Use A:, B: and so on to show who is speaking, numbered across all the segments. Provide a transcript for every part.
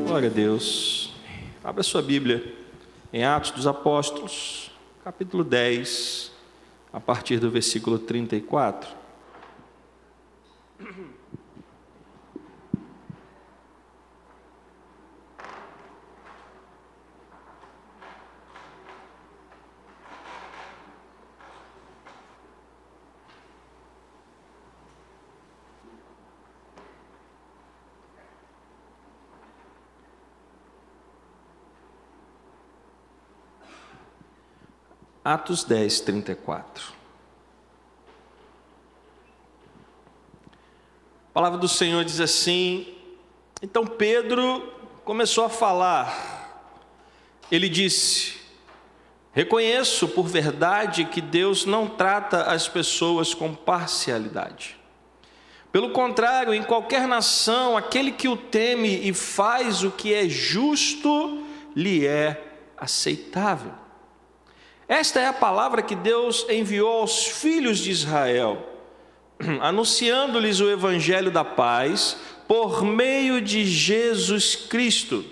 A: Glória a Deus. Abra sua Bíblia em Atos dos Apóstolos, capítulo 10, a partir do versículo 34. Atos 10, 34. A palavra do Senhor diz assim: então Pedro começou a falar. Ele disse: reconheço por verdade que Deus não trata as pessoas com parcialidade. Pelo contrário, em qualquer nação, aquele que o teme e faz o que é justo, lhe é aceitável. Esta é a palavra que Deus enviou aos filhos de Israel, anunciando-lhes o evangelho da paz por meio de Jesus Cristo.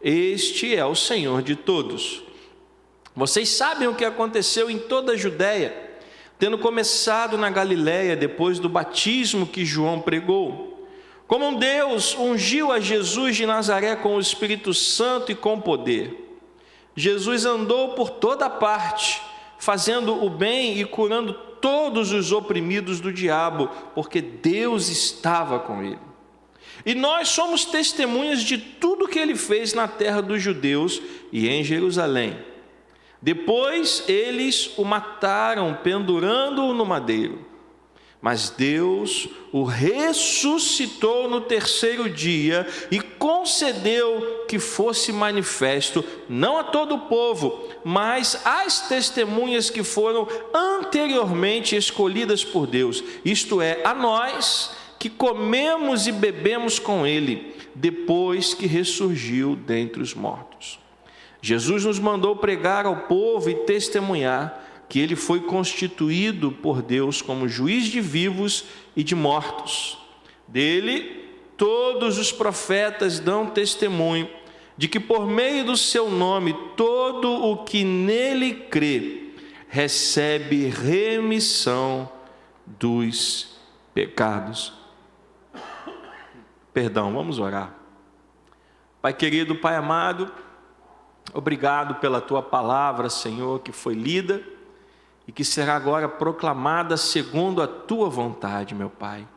A: Este é o Senhor de todos. Vocês sabem o que aconteceu em toda a Judéia, tendo começado na Galiléia depois do batismo que João pregou. Como Deus ungiu a Jesus de Nazaré com o Espírito Santo e com poder. Jesus andou por toda parte, fazendo o bem e curando todos os oprimidos do diabo, porque Deus estava com ele. E nós somos testemunhas de tudo que ele fez na terra dos judeus e em Jerusalém. Depois eles o mataram, pendurando-o no madeiro. Mas Deus o ressuscitou no terceiro dia e concedeu que fosse manifesto, não a todo o povo, mas às testemunhas que foram anteriormente escolhidas por Deus, isto é, a nós que comemos e bebemos com ele, depois que ressurgiu dentre os mortos. Jesus nos mandou pregar ao povo e testemunhar que ele foi constituído por Deus como juiz de vivos e de mortos. Dele, todos os profetas dão testemunho de que por meio do seu nome, todo o que nele crê, recebe remissão dos pecados. Perdão, vamos orar. Pai querido, Pai amado, obrigado pela tua palavra, Senhor, que foi lida e que será agora proclamada segundo a tua vontade, meu Pai.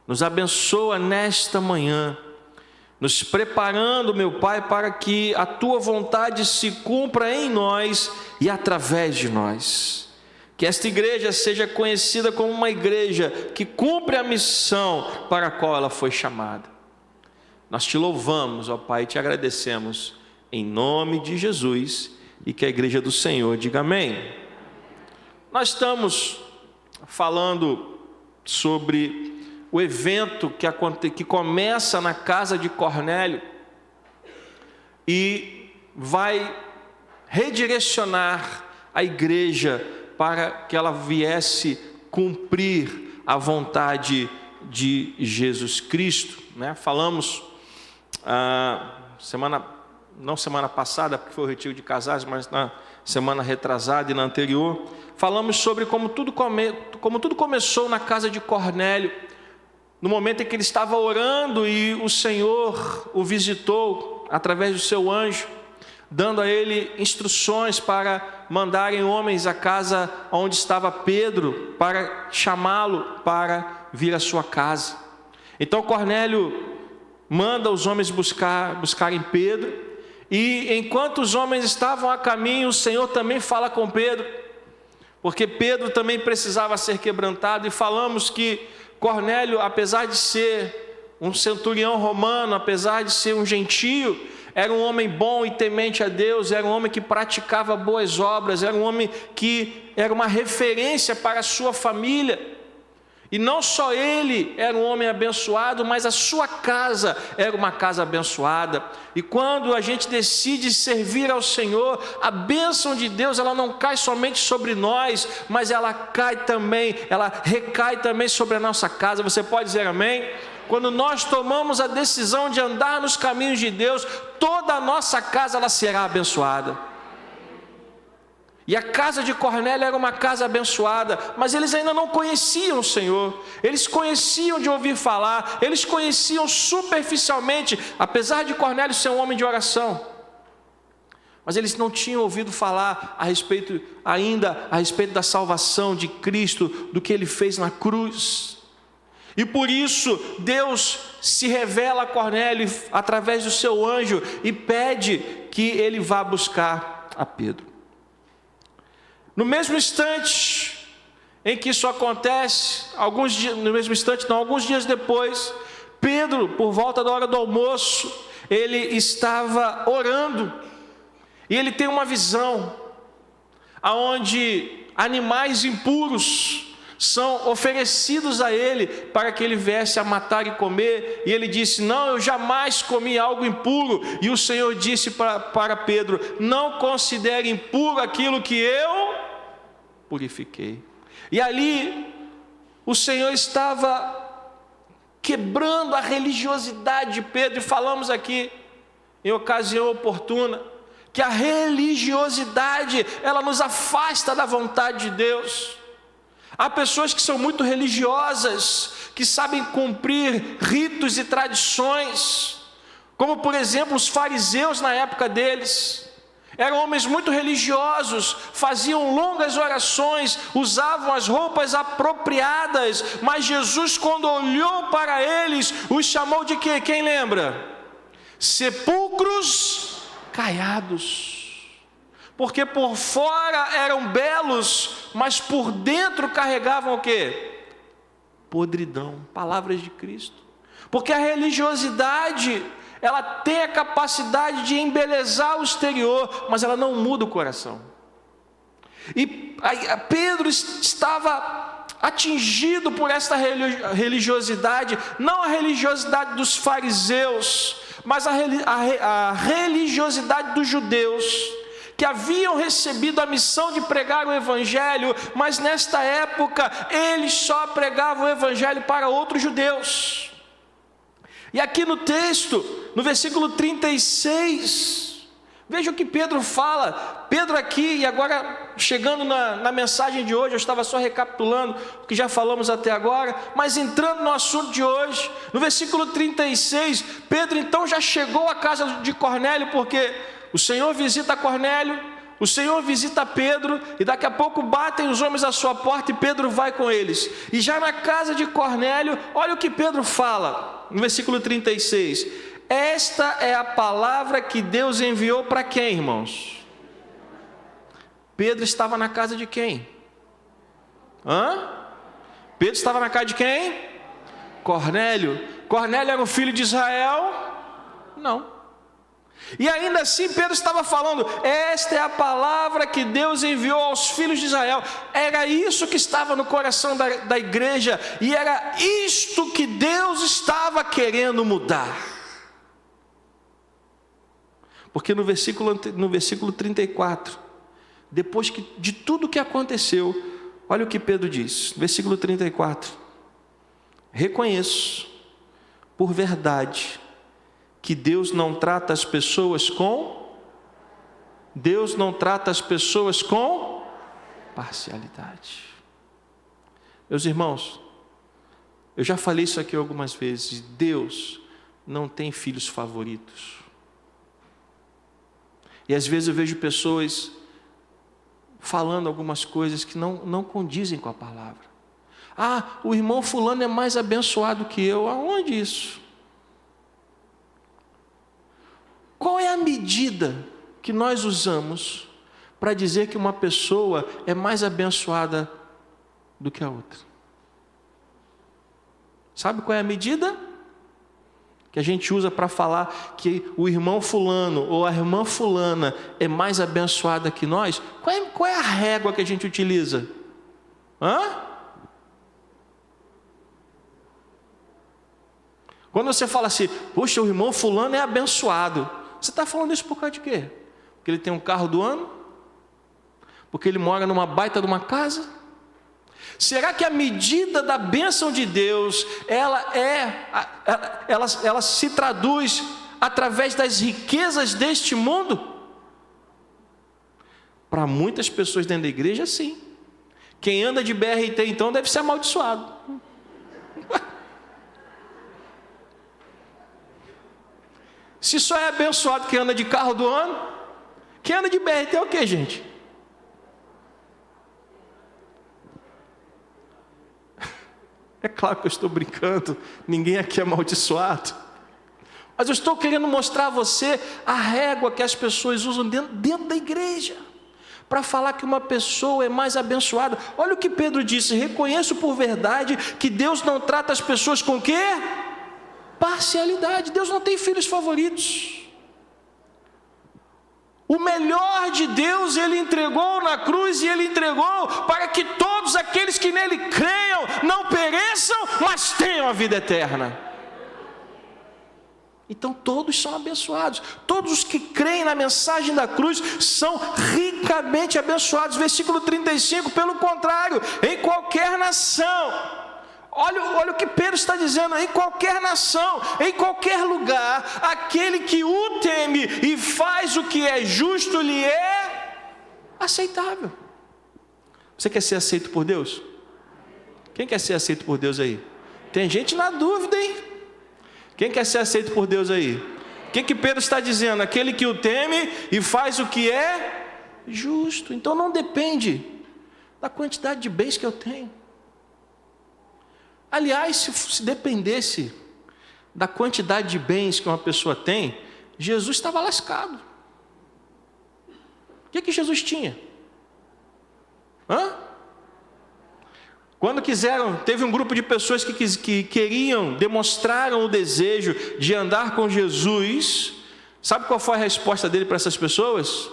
A: Nos abençoa nesta manhã, nos preparando, meu Pai, para que a tua vontade se cumpra em nós e através de nós. Que esta igreja seja conhecida como uma igreja que cumpre a missão para a qual ela foi chamada. Nós te louvamos, ó Pai, e te agradecemos em nome de Jesus, e que a igreja do Senhor diga amém. Nós estamos falando sobre o evento que começa na casa de Cornélio e vai redirecionar a igreja para que ela viesse cumprir a vontade de Jesus Cristo, né? Falamos não semana passada, porque foi o retiro de casais, mas na semana retrasada e na anterior, falamos sobre como tudo começou na casa de Cornélio, no momento em que ele estava orando e o Senhor o visitou através do seu anjo, dando a ele instruções para mandarem homens à casa onde estava Pedro, para chamá-lo para vir à sua casa. Então Cornélio manda os homens buscarem Pedro, e enquanto os homens estavam a caminho, o Senhor também fala com Pedro, porque Pedro também precisava ser quebrantado. E falamos que Cornélio, apesar de ser um centurião romano, apesar de ser um gentio, era um homem bom e temente a Deus, era um homem que praticava boas obras, era um homem que era uma referência para a sua família. E não só ele era um homem abençoado, mas a sua casa era uma casa abençoada. E quando a gente decide servir ao Senhor, a bênção de Deus, ela não cai somente sobre nós, mas ela recai também sobre a nossa casa. Você pode dizer amém? quando nós tomamos a decisão de andar nos caminhos de Deus, toda a nossa casa ela será abençoada. E a casa de Cornélio era uma casa abençoada, mas eles ainda não conheciam o Senhor. Eles conheciam de ouvir falar, eles conheciam superficialmente, apesar de Cornélio ser um homem de oração. Mas eles não tinham ouvido falar a respeito da salvação de Cristo, do que Ele fez na cruz. E por isso Deus se revela a Cornélio através do seu anjo e pede que ele vá buscar a Pedro. No mesmo instante em que isso acontece, alguns dias depois, Pedro, por volta da hora do almoço, ele estava orando, e ele tem uma visão, aonde animais impuros são oferecidos a ele, para que ele viesse a matar e comer, e ele disse: não, eu jamais comi algo impuro, e o Senhor disse para Pedro: não considere impuro aquilo que eu purifiquei. E ali o Senhor estava quebrando a religiosidade de Pedro, e falamos aqui em ocasião oportuna que a religiosidade ela nos afasta da vontade de Deus. Há pessoas que são muito religiosas, que sabem cumprir ritos e tradições, como por exemplo os fariseus na época deles. Eram homens muito religiosos, faziam longas orações, usavam as roupas apropriadas, mas Jesus, quando olhou para eles, os chamou de quê? Quem lembra? Sepulcros caiados. Porque por fora eram belos, mas por dentro carregavam o quê? Podridão, palavras de Cristo. Porque a religiosidade, ela tem a capacidade de embelezar o exterior, mas ela não muda o coração. E Pedro estava atingido por esta religiosidade, não a religiosidade dos fariseus, mas a religiosidade dos judeus, que haviam recebido a missão de pregar o Evangelho, mas nesta época eles só pregavam o Evangelho para outros judeus. E aqui no texto, no versículo 36, veja o que Pedro fala. Pedro aqui, e agora chegando na mensagem de hoje, eu estava só recapitulando o que já falamos até agora, mas entrando no assunto de hoje, no versículo 36, Pedro então já chegou à casa de Cornélio, porque o Senhor visita Cornélio, o Senhor visita Pedro, e daqui a pouco batem os homens à sua porta e Pedro vai com eles. E já na casa de Cornélio, olha o que Pedro fala, no versículo 36. Esta é a palavra que Deus enviou para quem, irmãos? Pedro estava na casa de quem? Pedro estava na casa de quem? Cornélio. Cornélio era um filho de Israel? Não. E ainda assim Pedro estava falando: esta é a palavra que Deus enviou aos filhos de Israel. Era isso que estava no coração da igreja, e era isto que Deus estava querendo mudar. Porque no versículo 34, depois de tudo que aconteceu, olha o que Pedro diz, versículo 34: reconheço por verdade que Deus não trata as pessoas com parcialidade. Meus irmãos, eu já falei isso aqui algumas vezes: Deus não tem filhos favoritos. E às vezes eu vejo pessoas falando algumas coisas que não condizem com a palavra. O irmão fulano é mais abençoado que eu. Aonde isso? Qual é a medida que nós usamos para dizer que uma pessoa é mais abençoada do que a outra? Sabe qual é a medida que a gente usa para falar que o irmão fulano ou a irmã fulana é mais abençoada que nós? Qual é a régua que a gente utiliza? Quando você fala assim: puxa, o irmão fulano é abençoado, você está falando isso por causa de quê? Porque ele tem um carro do ano? Porque ele mora numa baita de uma casa? Será que a medida da bênção de Deus, ela se traduz através das riquezas deste mundo? Para muitas pessoas dentro da igreja, sim. Quem anda de BRT, então, deve ser amaldiçoado. Se só é abençoado quem anda de carro do ano, quem anda de BRT é o quê, gente? É claro que eu estou brincando, ninguém aqui é amaldiçoado. Mas eu estou querendo mostrar a você a régua que as pessoas usam dentro da igreja, para falar que uma pessoa é mais abençoada. Olha o que Pedro disse: reconheço por verdade que Deus não trata as pessoas com quê? Parcialidade. Deus não tem filhos favoritos. O melhor de Deus Ele entregou na cruz, e Ele entregou para que todos aqueles que nele creiam não pereçam, mas tenham a vida eterna. Então todos são abençoados. Todos os que creem na mensagem da cruz são ricamente abençoados. Versículo 35, pelo contrário, em qualquer nação... Olha o que Pedro está dizendo: em qualquer nação, em qualquer lugar, aquele que o teme e faz o que é justo lhe é aceitável. Você quer ser aceito por Deus? Quem quer ser aceito por Deus aí? Tem gente na dúvida, hein? Quem quer ser aceito por Deus aí? O que Pedro está dizendo? Aquele que o teme e faz o que é justo. Então não depende da quantidade de bens que eu tenho. Aliás, se dependesse da quantidade de bens que uma pessoa tem, Jesus estava lascado. O que Jesus tinha? Quando teve um grupo de pessoas que queriam, demonstraram o desejo de andar com Jesus. Sabe qual foi a resposta dele para essas pessoas?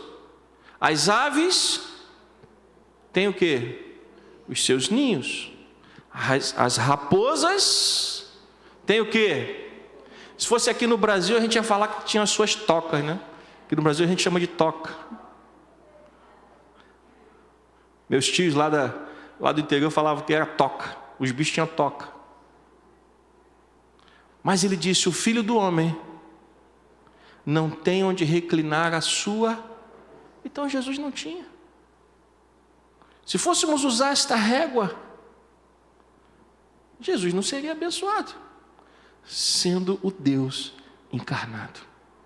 A: As aves têm o quê? Os seus ninhos. As raposas têm o quê? Se fosse aqui no Brasil, a gente ia falar que tinha as suas tocas, né? Aqui no Brasil a gente chama de toca. Meus tios lá do interior falavam que era toca. Os bichos tinham toca. Mas ele disse: o Filho do Homem não tem onde reclinar a sua... Então Jesus não tinha. Se fôssemos usar esta régua, Jesus não seria abençoado, sendo o Deus encarnado.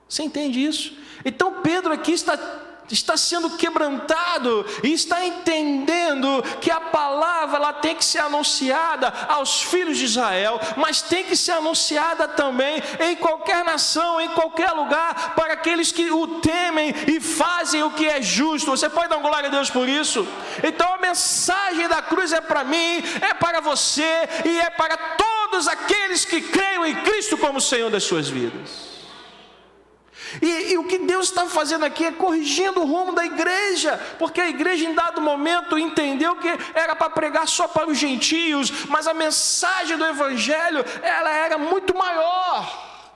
A: Você entende isso? Então Pedro aqui está sendo quebrantado e está entendendo que a palavra ela tem que ser anunciada aos filhos de Israel, mas tem que ser anunciada também em qualquer nação, em qualquer lugar, para aqueles que o temem e fazem o que é justo. Você pode dar glória a Deus por isso? Então a mensagem da cruz é para mim, é para você e é para todos aqueles que creem em Cristo como Senhor das suas vidas. E o que Deus está fazendo aqui é corrigindo o rumo da igreja, porque a igreja em dado momento entendeu que era para pregar só para os gentios, mas a mensagem do evangelho ela era muito maior.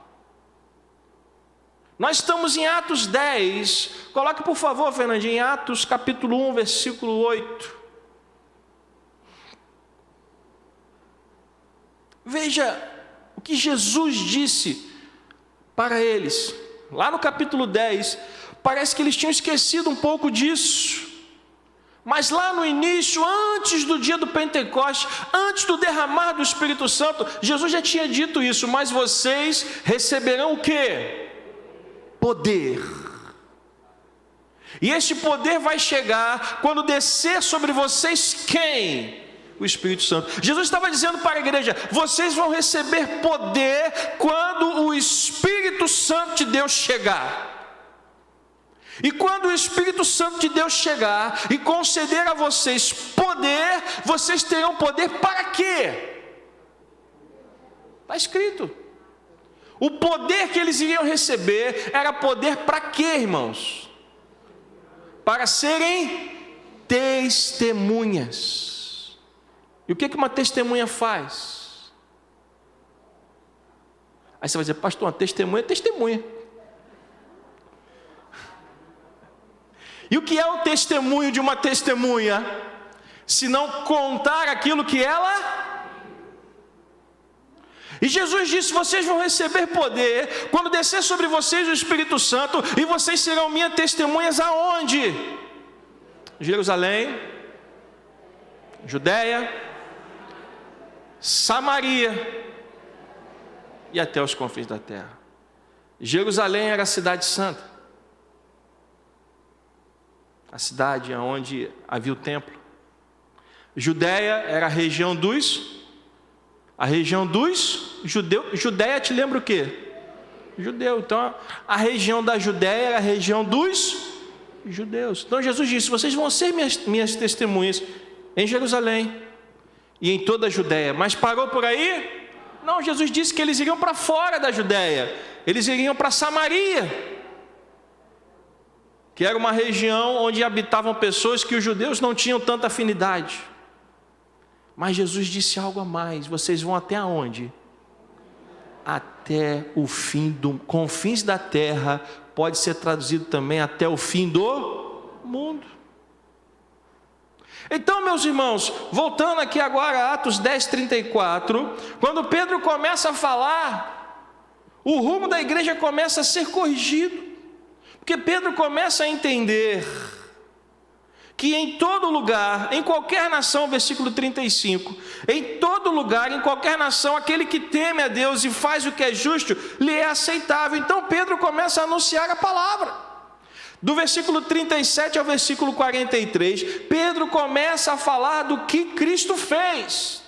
A: Nós estamos em Atos 10, coloque por favor, Fernandinho, em Atos capítulo 1, versículo 8. Veja o que Jesus disse para eles. Lá no capítulo 10, parece que eles tinham esquecido um pouco disso. Mas lá no início, antes do dia do Pentecostes, antes do derramar do Espírito Santo, Jesus já tinha dito isso: mas vocês receberão o quê? Poder. E este poder vai chegar quando descer sobre vocês quem? O Espírito Santo. Jesus estava dizendo para a igreja: vocês vão receber poder quando o Espírito Santo de Deus chegar. E quando o Espírito Santo de Deus chegar e conceder a vocês poder, vocês terão poder para quê? Está escrito. O poder que eles iriam receber era poder para quê, irmãos? Para serem testemunhas. E o que uma testemunha faz? Aí você vai dizer: pastor, uma testemunha é testemunha. E o que é o testemunho de uma testemunha? senão contar aquilo que ela. E Jesus disse: vocês vão receber poder quando descer sobre vocês o Espírito Santo, e vocês serão minhas testemunhas aonde? Jerusalém, Judeia, Samaria e até os confins da terra. Jerusalém era a cidade santa, a cidade onde havia o templo. Judeia era a região dos judeus. Judeia te lembra o quê? Judeu. Então a região da Judeia era a região dos judeus. Então Jesus disse: vocês vão ser minhas testemunhas em Jerusalém e em toda a Judeia. Mas parou por aí? Não, Jesus disse que eles iriam para fora da Judeia, eles iriam para Samaria, que era uma região onde habitavam pessoas que os judeus não tinham tanta afinidade. Mas Jesus disse algo a mais: vocês vão até aonde? Até o fim confins da terra, pode ser traduzido também até o fim do mundo. Então, meus irmãos, voltando aqui agora a Atos 10:34, quando Pedro começa a falar, o rumo da igreja começa a ser corrigido, porque Pedro começa a entender que em todo lugar, em qualquer nação, versículo 35, em todo lugar, em qualquer nação, aquele que teme a Deus e faz o que é justo, lhe é aceitável. Então Pedro começa a anunciar a palavra. Do versículo 37 ao versículo 43, Pedro começa a falar do que Cristo fez.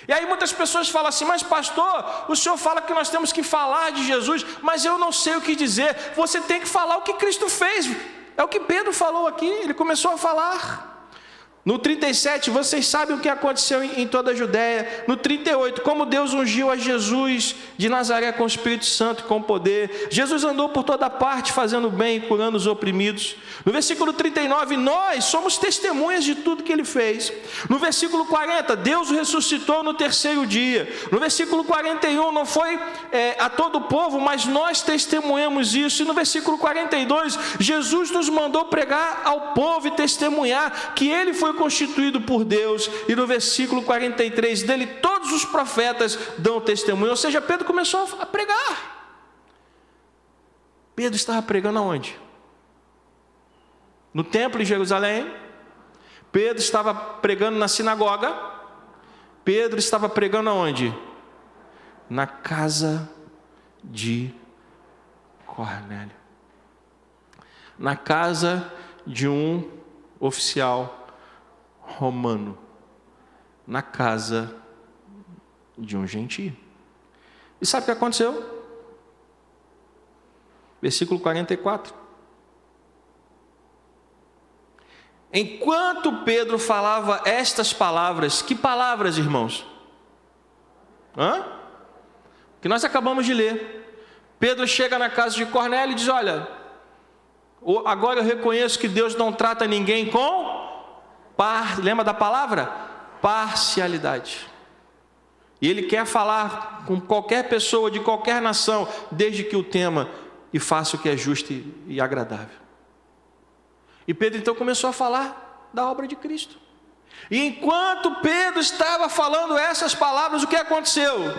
A: E aí muitas pessoas falam assim: mas pastor, o senhor fala que nós temos que falar de Jesus, mas eu não sei o que dizer. Você tem que falar o que Cristo fez. É o que Pedro falou aqui, ele começou a falar. No 37, vocês sabem o que aconteceu em toda a Judéia. No 38, como Deus ungiu a Jesus de Nazaré com o Espírito Santo e com poder. Jesus andou por toda parte fazendo bem e curando os oprimidos. No versículo 39, nós somos testemunhas de tudo que ele fez. No versículo 40, Deus o ressuscitou no terceiro dia. No versículo 41, não foi a todo o povo, mas nós testemunhamos isso. E no versículo 42, Jesus nos mandou pregar ao povo e testemunhar que ele foi constituído por Deus. E no versículo 43, dele todos os profetas dão testemunho. Ou seja, Pedro começou a pregar. Pedro estava pregando aonde? No templo em Jerusalém. Pedro estava pregando na sinagoga. Pedro estava pregando aonde? Na casa de Cornélio, na casa de um oficial romano, na casa de um gentio. E sabe o que aconteceu? Versículo 44. Enquanto Pedro falava estas palavras, que palavras, irmãos? Que nós acabamos de ler. Pedro chega na casa de Cornélio e diz: olha, agora eu reconheço que Deus não trata ninguém com lembra da palavra? Parcialidade. E ele quer falar com qualquer pessoa de qualquer nação, desde que o tema e faça o que é justo e agradável. E Pedro então começou a falar da obra de Cristo. E enquanto Pedro estava falando essas palavras, o que aconteceu?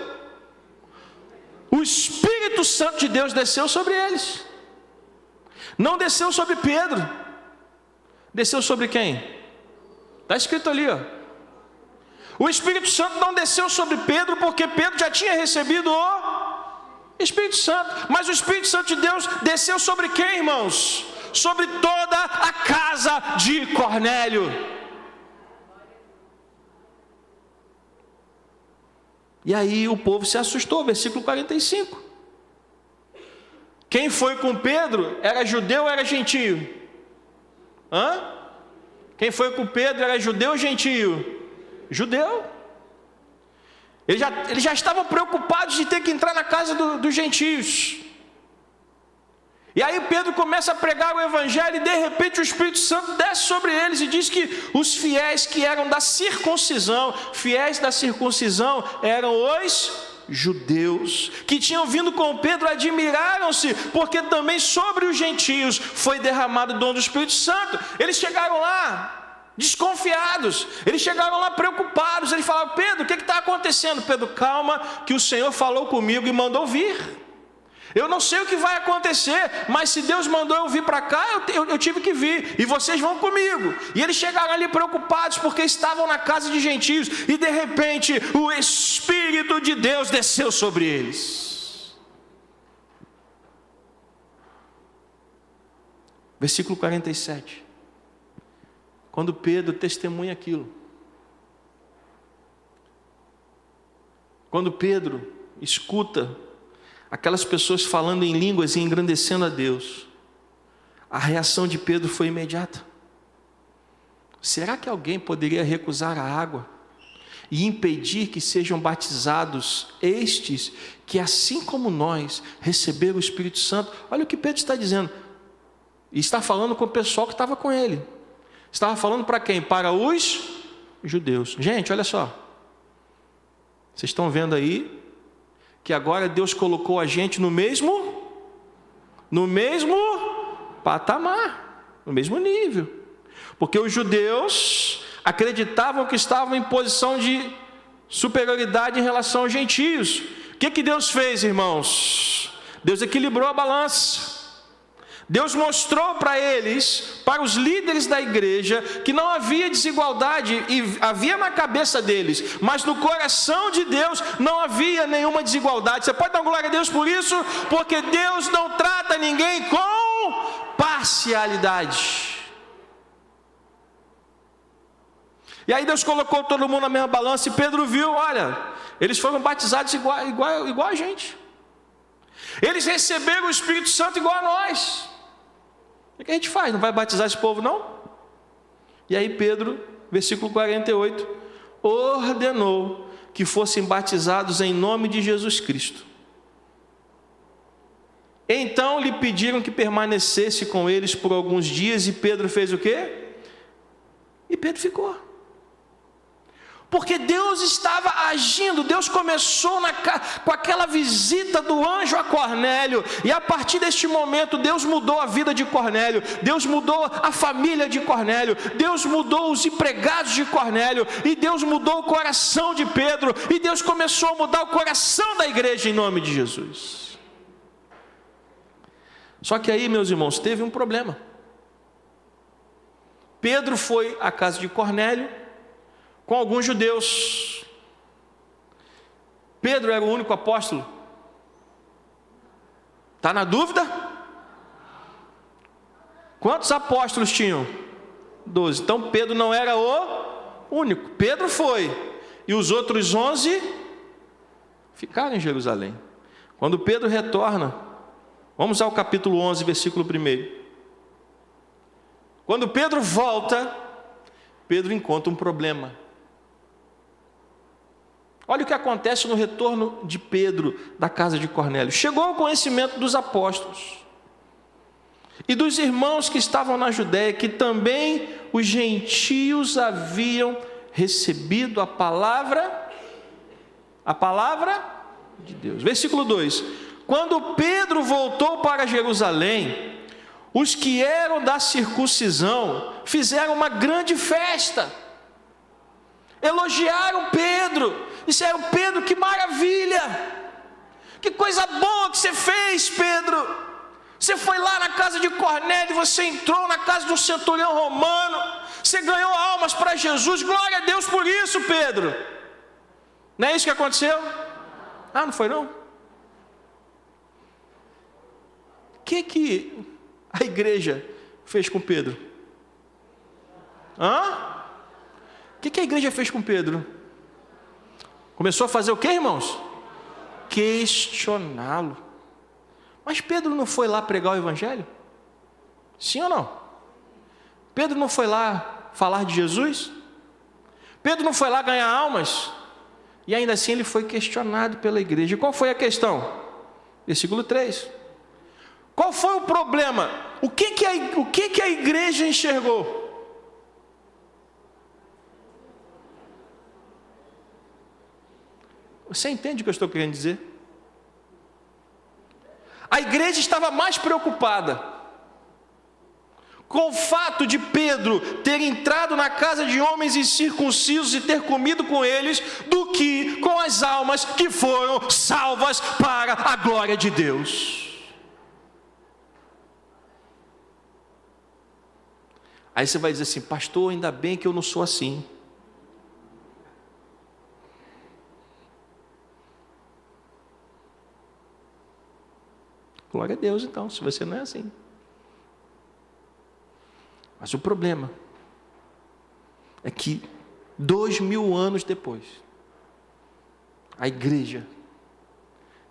A: O Espírito Santo de Deus desceu sobre eles. Não desceu sobre Pedro. Desceu sobre quem? Está escrito ali, ó. O Espírito Santo não desceu sobre Pedro, porque Pedro já tinha recebido o Espírito Santo. Mas o Espírito Santo de Deus desceu sobre quem, irmãos? Sobre toda a casa de Cornélio. E aí o povo se assustou, versículo 45. Quem foi com Pedro era judeu ou era gentio? Quem foi com Pedro era judeu ou gentio? Judeu. Eles já estavam preocupados de ter que entrar na casa dos gentios. E aí Pedro começa a pregar o evangelho e de repente o Espírito Santo desce sobre eles e diz que os fiéis que eram da circuncisão, eram os judeus, que tinham vindo com Pedro, admiraram-se, porque também sobre os gentios foi derramado o dom do Espírito Santo. Eles chegaram lá, desconfiados. Eles chegaram lá preocupados. Eles falaram: Pedro, o que está acontecendo? Pedro: calma, que o Senhor falou comigo e mandou vir. Eu não sei o que vai acontecer, mas se Deus mandou eu vir para cá, eu tive que vir, e vocês vão comigo. E eles chegaram ali preocupados, porque estavam na casa de gentios, e de repente o Espírito de Deus desceu sobre eles. Versículo 47. Quando Pedro testemunha aquilo, quando Pedro escuta aquelas pessoas falando em línguas e engrandecendo a Deus, a reação de Pedro foi imediata. Será que alguém poderia recusar a água e impedir que sejam batizados estes que, assim como nós, receberam o Espírito Santo? Olha o que Pedro está dizendo. E está falando com o pessoal que estava com ele. Estava falando para quem? Para os judeus. Gente, olha só. Vocês estão vendo aí que agora Deus colocou a gente no mesmo patamar, no mesmo nível. Porque os judeus acreditavam que estavam em posição de superioridade em relação aos gentios. O que Deus fez, irmãos? Deus equilibrou a balança. Deus mostrou para eles, para os líderes da igreja, que não havia desigualdade, e havia na cabeça deles, mas no coração de Deus não havia nenhuma desigualdade. Você pode dar glória a Deus por isso? Porque Deus não trata ninguém com parcialidade. E aí Deus colocou todo mundo na mesma balança, e Pedro viu: olha, eles foram batizados igual a gente. Eles receberam o Espírito Santo igual a nós. O que a gente faz? Não vai batizar esse povo, não? E aí Pedro, versículo 48, ordenou que fossem batizados em nome de Jesus Cristo. Então lhe pediram que permanecesse com eles por alguns dias, e Pedro fez o quê? E Pedro ficou. Porque Deus estava agindo. Deus começou com aquela visita do anjo a Cornélio, e a partir deste momento Deus mudou a vida de Cornélio, Deus mudou a família de Cornélio, Deus mudou os empregados de Cornélio, e Deus mudou o coração de Pedro, e Deus começou a mudar o coração da igreja em nome de Jesus. Só que aí, meus irmãos, teve um problema. Pedro foi à casa de Cornélio com alguns judeus. Pedro era o único apóstolo? Está na dúvida? Quantos apóstolos tinham? 12. Então Pedro não era o único. Pedro foi, e os outros 11 ficaram em Jerusalém. Quando Pedro retorna, vamos ao capítulo 11, versículo 1. Quando Pedro volta, Pedro encontra um problema. Olha o que acontece no retorno de Pedro da casa de Cornélio. Chegou ao conhecimento dos apóstolos e dos irmãos que estavam na Judéia, que também os gentios haviam recebido a palavra de Deus. Versículo 2. Quando Pedro voltou para Jerusalém, os que eram da circuncisão fizeram uma grande festa. Elogiaram Pedro, disseram: Pedro, que maravilha, que coisa boa que você fez, Pedro. Você foi lá na casa de Cornélio, você entrou na casa do centurião romano, você ganhou almas para Jesus, glória a Deus por isso, Pedro. Não é isso que aconteceu? Ah, não foi não? O que a igreja fez com Pedro? O que a igreja fez com Pedro? Começou a fazer o que, irmãos? Questioná-lo. Mas Pedro não foi lá pregar o evangelho? Sim ou não? Pedro não foi lá falar de Jesus? Pedro não foi lá ganhar almas? E ainda assim ele foi questionado pela igreja. E qual foi a questão? Versículo 3. Qual foi o problema? O que a igreja enxergou? Você entende o que eu estou querendo dizer? A igreja estava mais preocupada com o fato de Pedro ter entrado na casa de homens incircuncisos e ter comido com eles, do que com as almas que foram salvas para a glória de Deus. Aí você vai dizer assim: pastor, ainda bem que eu não sou assim. Glória a Deus então, se você não é assim. Mas o problema é que 2000 anos depois, a igreja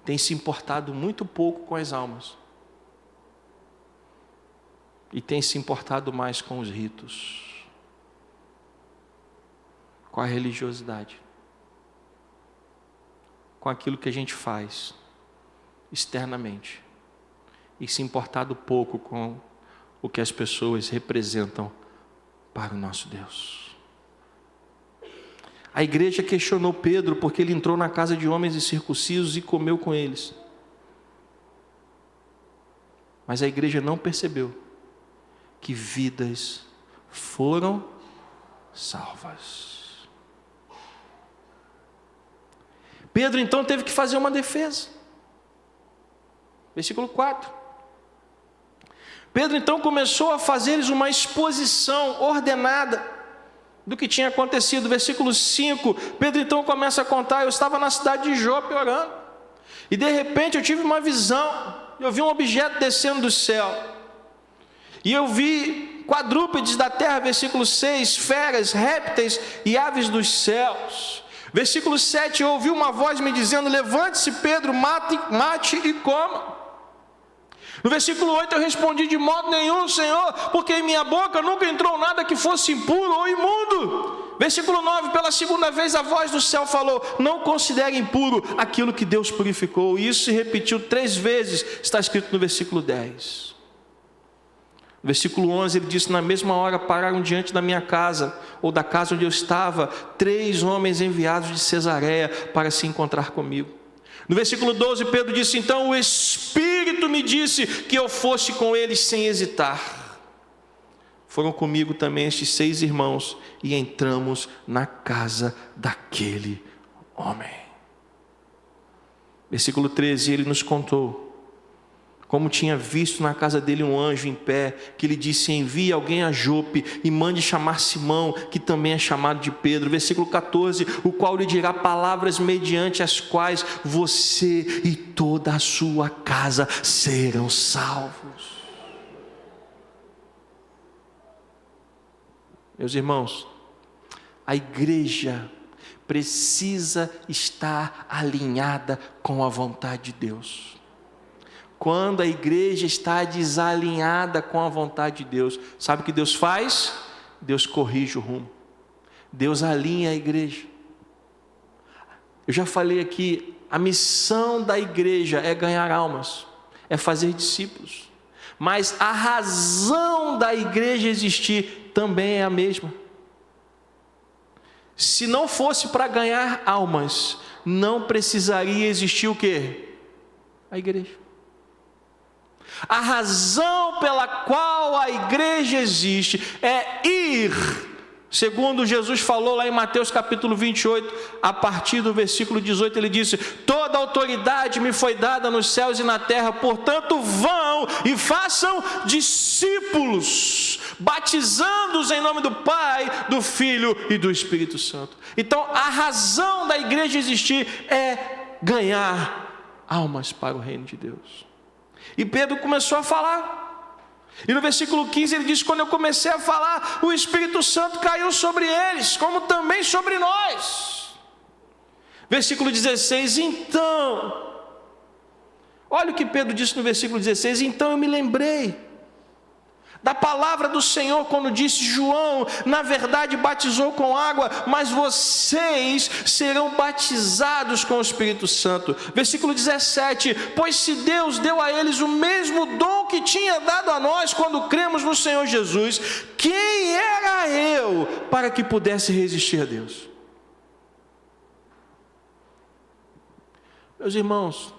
A: tem se importado muito pouco com as almas e tem se importado mais com os ritos, com a religiosidade, com aquilo que a gente faz externamente, e se importado pouco com o que as pessoas representam para o nosso Deus. A igreja questionou Pedro porque ele entrou na casa de homens incircuncisos e comeu com eles. Mas a igreja não percebeu que vidas foram salvas. Pedro então teve que fazer uma defesa. Versículo 4. Pedro então começou a fazer-lhes uma exposição ordenada do que tinha acontecido. Versículo 5, Pedro então começa a contar: eu estava na cidade de Jope orando, e de repente eu tive uma visão, eu vi um objeto descendo do céu, e eu vi quadrúpedes da terra, versículo 6, feras, répteis e aves dos céus. Versículo 7, eu ouvi uma voz me dizendo: levante-se Pedro, mate e coma. No versículo 8 eu respondi: de modo nenhum, Senhor, porque em minha boca nunca entrou nada que fosse impuro ou imundo. Versículo 9, pela segunda vez a voz do céu falou: não considere impuro aquilo que Deus purificou. E isso se repetiu 3 vezes, está escrito no versículo 10. No versículo 11 ele disse: na mesma hora pararam diante da minha casa, ou da casa onde eu estava, 3 homens enviados de Cesareia para se encontrar comigo. No versículo 12 Pedro disse: então o Espírito me disse que eu fosse com eles sem hesitar. Foram comigo também estes 6 irmãos, e entramos na casa daquele homem. Versículo 13, ele nos contou como tinha visto na casa dele um anjo em pé, que lhe disse: envie alguém a Jope e mande chamar Simão, que também é chamado de Pedro. Versículo 14, o qual lhe dirá palavras mediante as quais você e toda a sua casa serão salvos. Meus irmãos, a igreja precisa estar alinhada com a vontade de Deus. Quando a igreja está desalinhada com a vontade de Deus, sabe o que Deus faz? Deus corrige o rumo. Deus alinha a igreja. Eu já falei aqui, a missão da igreja é ganhar almas, é fazer discípulos. Mas a razão da igreja existir também é a mesma. Se não fosse para ganhar almas, não precisaria existir o quê? A igreja. A razão pela qual a igreja existe é ir, segundo Jesus falou lá em Mateus capítulo 28, a partir do versículo 18, ele disse: toda autoridade me foi dada nos céus e na terra, portanto vão e façam discípulos, batizando-os em nome do Pai, do Filho e do Espírito Santo. Então a razão da igreja existir é ganhar almas para o reino de Deus. E Pedro começou a falar, e no versículo 15 ele diz: quando eu comecei a falar, o Espírito Santo caiu sobre eles, como também sobre nós. Versículo 16, então, olha o que Pedro disse no versículo 16: então eu me lembrei da palavra do Senhor, quando disse: João, na verdade batizou com água, mas vocês serão batizados com o Espírito Santo. Versículo 17, pois se Deus deu a eles o mesmo dom que tinha dado a nós quando cremos no Senhor Jesus, quem era eu para que pudesse resistir a Deus? Meus irmãos,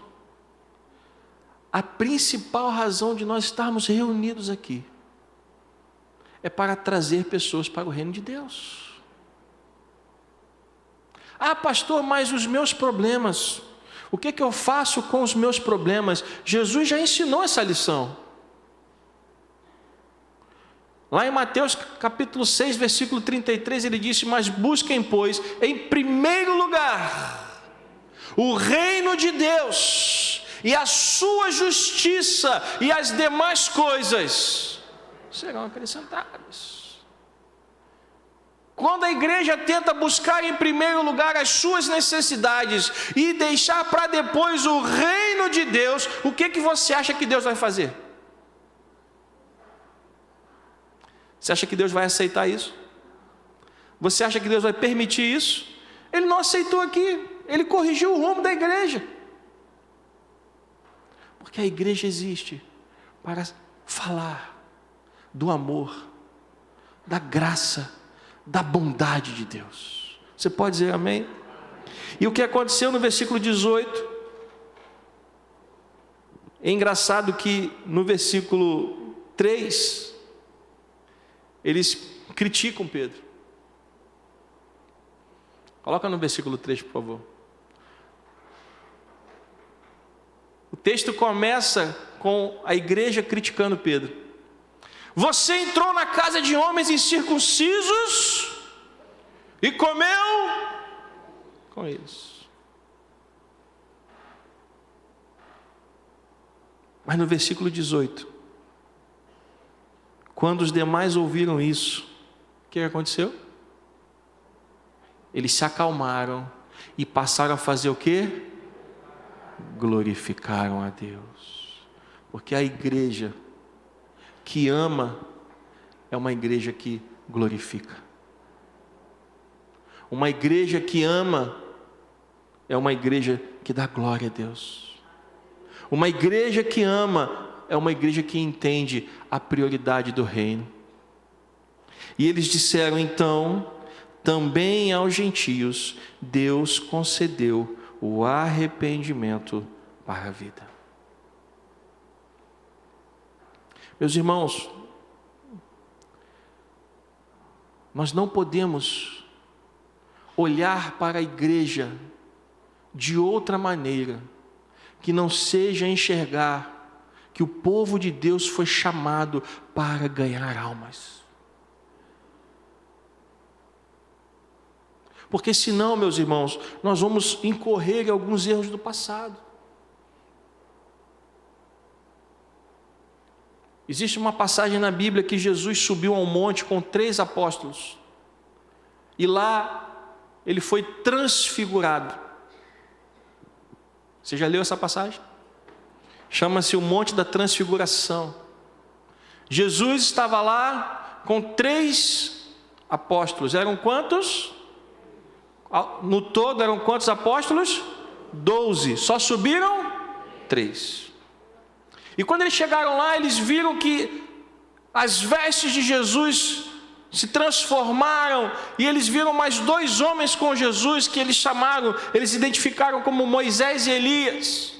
A: a principal razão de nós estarmos reunidos aqui é para trazer pessoas para o reino de Deus. Ah, pastor, mas os meus problemas, o que eu faço com os meus problemas? Jesus já ensinou essa lição. Lá em Mateus capítulo 6, versículo 33, ele disse: mas busquem, pois, em primeiro lugar, o reino de Deus e a sua justiça, e as demais coisas serão acrescentadas. Quando a igreja tenta buscar em primeiro lugar as suas necessidades e deixar para depois o reino de Deus, o que você acha que Deus vai fazer? Você acha que Deus vai aceitar isso? Você acha que Deus vai permitir isso? Ele não aceitou aqui, ele corrigiu o rumo da igreja. Porque a igreja existe para falar do amor, da graça, da bondade de Deus. Você pode dizer amém? E o que aconteceu no versículo 18? É engraçado que no versículo 3, eles criticam Pedro. Coloca no versículo 3, por favor. O texto começa com a igreja criticando Pedro. Você entrou na casa de homens incircuncisos e comeu com eles. Mas no versículo 18, quando os demais ouviram isso, o que aconteceu? Eles se acalmaram e passaram a fazer o quê? Glorificaram a Deus. Porque a igreja que ama é uma igreja que glorifica. Uma igreja que ama é uma igreja que dá glória a Deus. Uma igreja que ama é uma igreja que entende a prioridade do reino. E eles disseram então: também aos gentios Deus concedeu o arrependimento para a vida. Meus irmãos, nós não podemos olhar para a igreja de outra maneira que não seja enxergar que o povo de Deus foi chamado para ganhar almas. Porque senão, meus irmãos, nós vamos incorrer em alguns erros do passado. Existe uma passagem na Bíblia que Jesus subiu a um monte com 3 apóstolos. E lá ele foi transfigurado. Você já leu essa passagem? Chama-se o Monte da Transfiguração. Jesus estava lá com 3 apóstolos. Eram quantos? No todo eram quantos apóstolos? 12. Só subiram 3. E quando eles chegaram lá, eles viram que as vestes de Jesus se transformaram, e eles viram mais 2 homens com Jesus, que eles identificaram como Moisés e Elias.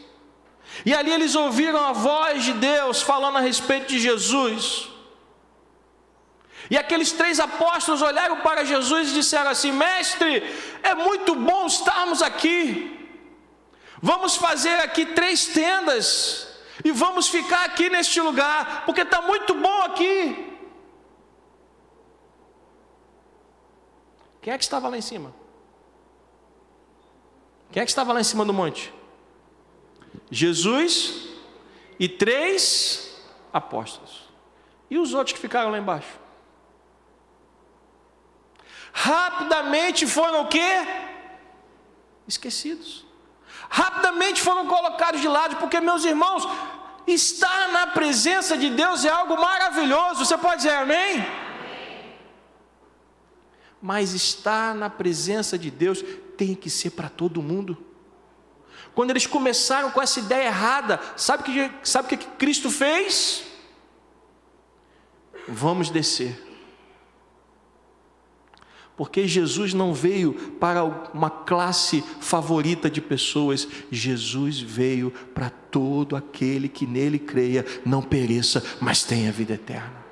A: E ali eles ouviram a voz de Deus falando a respeito de Jesus. E aqueles 3 apóstolos olharam para Jesus e disseram assim: mestre, é muito bom estarmos aqui. Vamos fazer aqui 3 tendas e vamos ficar aqui neste lugar, porque está muito bom aqui. Quem é que estava lá em cima? Quem é que estava lá em cima do monte? Jesus e 3 apóstolos. E os outros que ficaram lá embaixo? Rapidamente foram o quê? Esquecidos. Rapidamente foram colocados de lado, porque, meus irmãos, estar na presença de Deus é algo maravilhoso. Você pode dizer amém? Mas estar na presença de Deus tem que ser para todo mundo. Quando eles começaram com essa ideia errada, sabe o que Cristo fez? Vamos descer. Porque Jesus não veio para uma classe favorita de pessoas. Jesus veio para todo aquele que nele creia, não pereça, mas tenha vida eterna.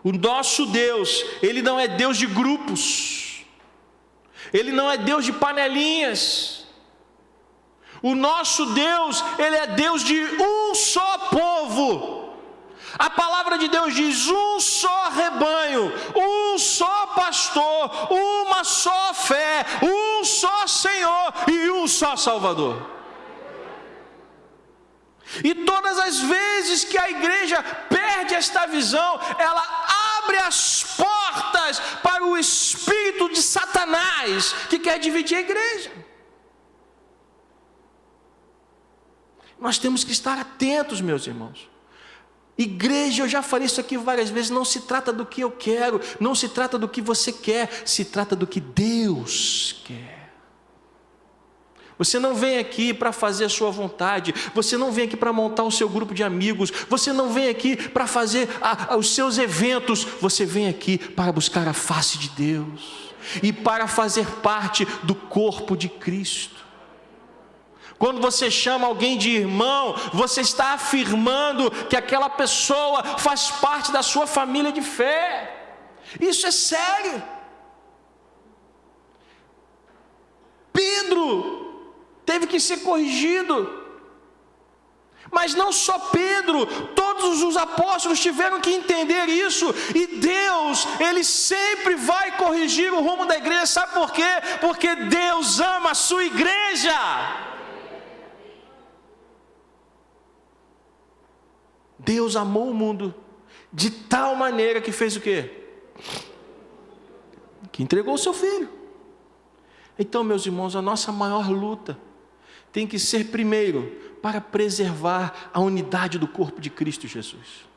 A: O nosso Deus, Ele não é Deus de grupos, Ele não é Deus de panelinhas. O nosso Deus, Ele é Deus de um só povo. A palavra de Deus diz: um só rebanho, um só pastor, uma só fé, um só Senhor e um só Salvador. E todas as vezes que a igreja perde esta visão, ela abre as portas para o espírito de Satanás, que quer dividir a igreja. Nós temos que estar atentos, meus irmãos. Igreja, eu já falei isso aqui várias vezes, não se trata do que eu quero, não se trata do que você quer, se trata do que Deus quer. Você não vem aqui para fazer a sua vontade, você não vem aqui para montar o seu grupo de amigos, você não vem aqui para fazer os seus eventos, você vem aqui para buscar a face de Deus e para fazer parte do corpo de Cristo. Quando você chama alguém de irmão, você está afirmando que aquela pessoa faz parte da sua família de fé. Isso é sério. Pedro teve que ser corrigido. Mas não só Pedro, todos os apóstolos tiveram que entender isso. E Deus, Ele sempre vai corrigir o rumo da igreja. Sabe por quê? Porque Deus ama a sua igreja. Deus amou o mundo de tal maneira que fez o quê? Que entregou o seu filho. Então, meus irmãos, a nossa maior luta tem que ser, primeiro, para preservar a unidade do corpo de Cristo Jesus.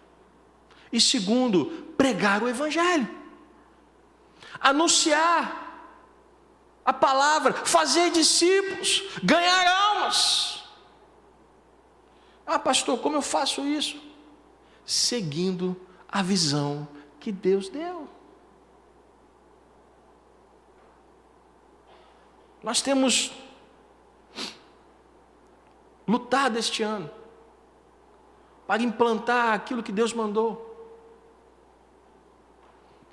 A: E segundo, pregar o Evangelho. Anunciar a palavra, fazer discípulos, ganhar almas. Ah, pastor, como eu faço isso? Seguindo a visão que Deus deu. Nós temos lutado este ano para implantar aquilo que Deus mandou.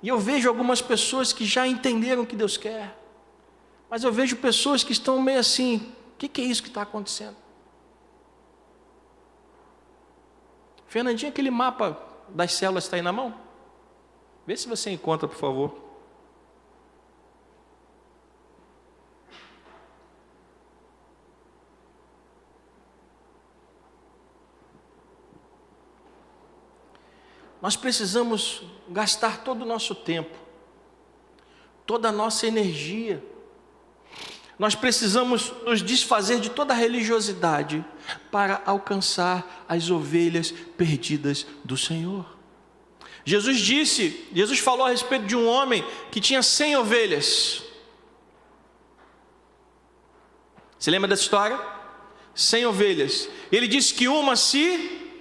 A: E eu vejo algumas pessoas que já entenderam o que Deus quer, mas eu vejo pessoas que estão meio assim: o que é isso que está acontecendo? Fernandinho, aquele mapa das células está aí na mão? Vê se você encontra, por favor. Nós precisamos gastar todo o nosso tempo, toda a nossa energia. Nós precisamos nos desfazer de toda a religiosidade para alcançar as ovelhas perdidas do Senhor. Jesus falou a respeito de um homem que tinha 100 ovelhas. Você lembra dessa história? 100 ovelhas. Ele disse que uma se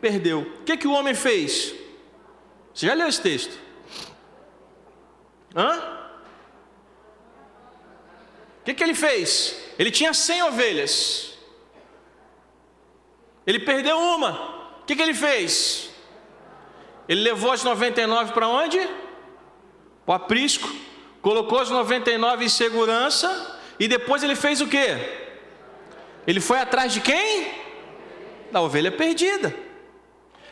A: perdeu. O que o homem fez? Você já leu esse texto? O que ele fez? Ele tinha 100 ovelhas. Ele perdeu uma. O que ele fez? Ele levou as 99 para onde? Para o aprisco. Colocou as 99 em segurança. E depois ele fez o quê? Ele foi atrás de quem? Da ovelha perdida.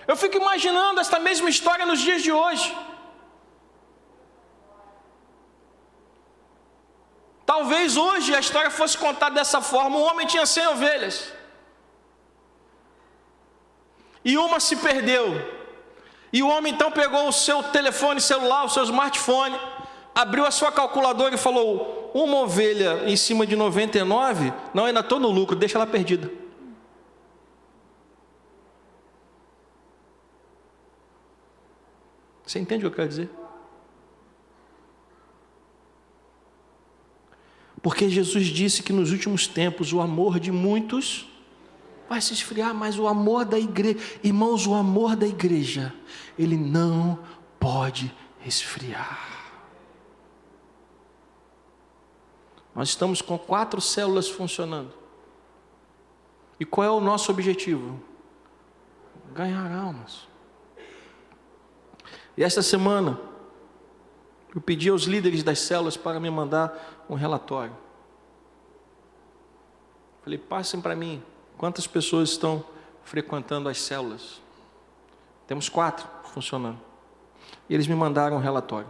A: Eu fico imaginando esta mesma história nos dias de hoje. Talvez hoje a história fosse contada dessa forma: um homem tinha 100 ovelhas. E uma se perdeu. E o homem então pegou o seu telefone celular, o seu smartphone, abriu a sua calculadora e falou: uma ovelha em cima de 99, não, ainda estou no lucro, deixa ela perdida. Você entende o que eu quero dizer? Porque Jesus disse que nos últimos tempos o amor de muitos vai se esfriar, mas o amor da igreja, irmãos, o amor da igreja, ele não pode esfriar. Nós estamos com 4 células funcionando. E qual é o nosso objetivo? Ganhar almas. E esta semana, eu pedi aos líderes das células para me mandar um relatório. Falei, passem para mim quantas pessoas estão frequentando as células. Temos 4 funcionando. E eles me mandaram um relatório.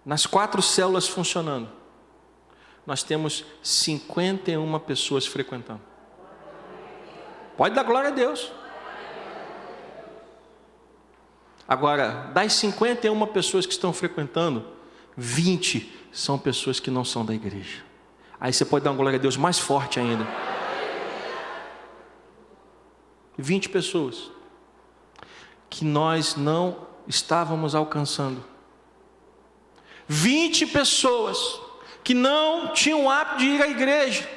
A: Nas 4 células funcionando, nós temos 51 pessoas frequentando. Pode dar glória a Deus. Agora, das 51 pessoas que estão frequentando, 20 são pessoas que não são da igreja. Aí você pode dar uma glória a Deus mais forte ainda. 20 pessoas que nós não estávamos alcançando. 20 pessoas que não tinham o hábito de ir à igreja.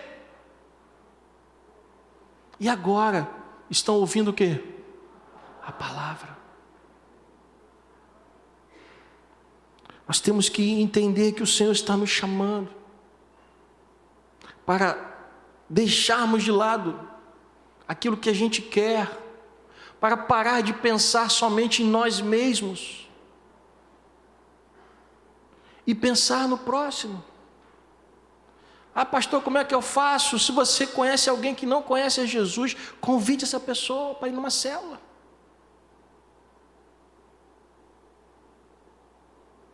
A: E agora estão ouvindo o quê? A palavra. Nós temos que entender que o Senhor está nos chamando para deixarmos de lado aquilo que a gente quer, para parar de pensar somente em nós mesmos e pensar no próximo. Ah, pastor, como é que eu faço? Se você conhece alguém que não conhece a Jesus, convide essa pessoa para ir numa célula.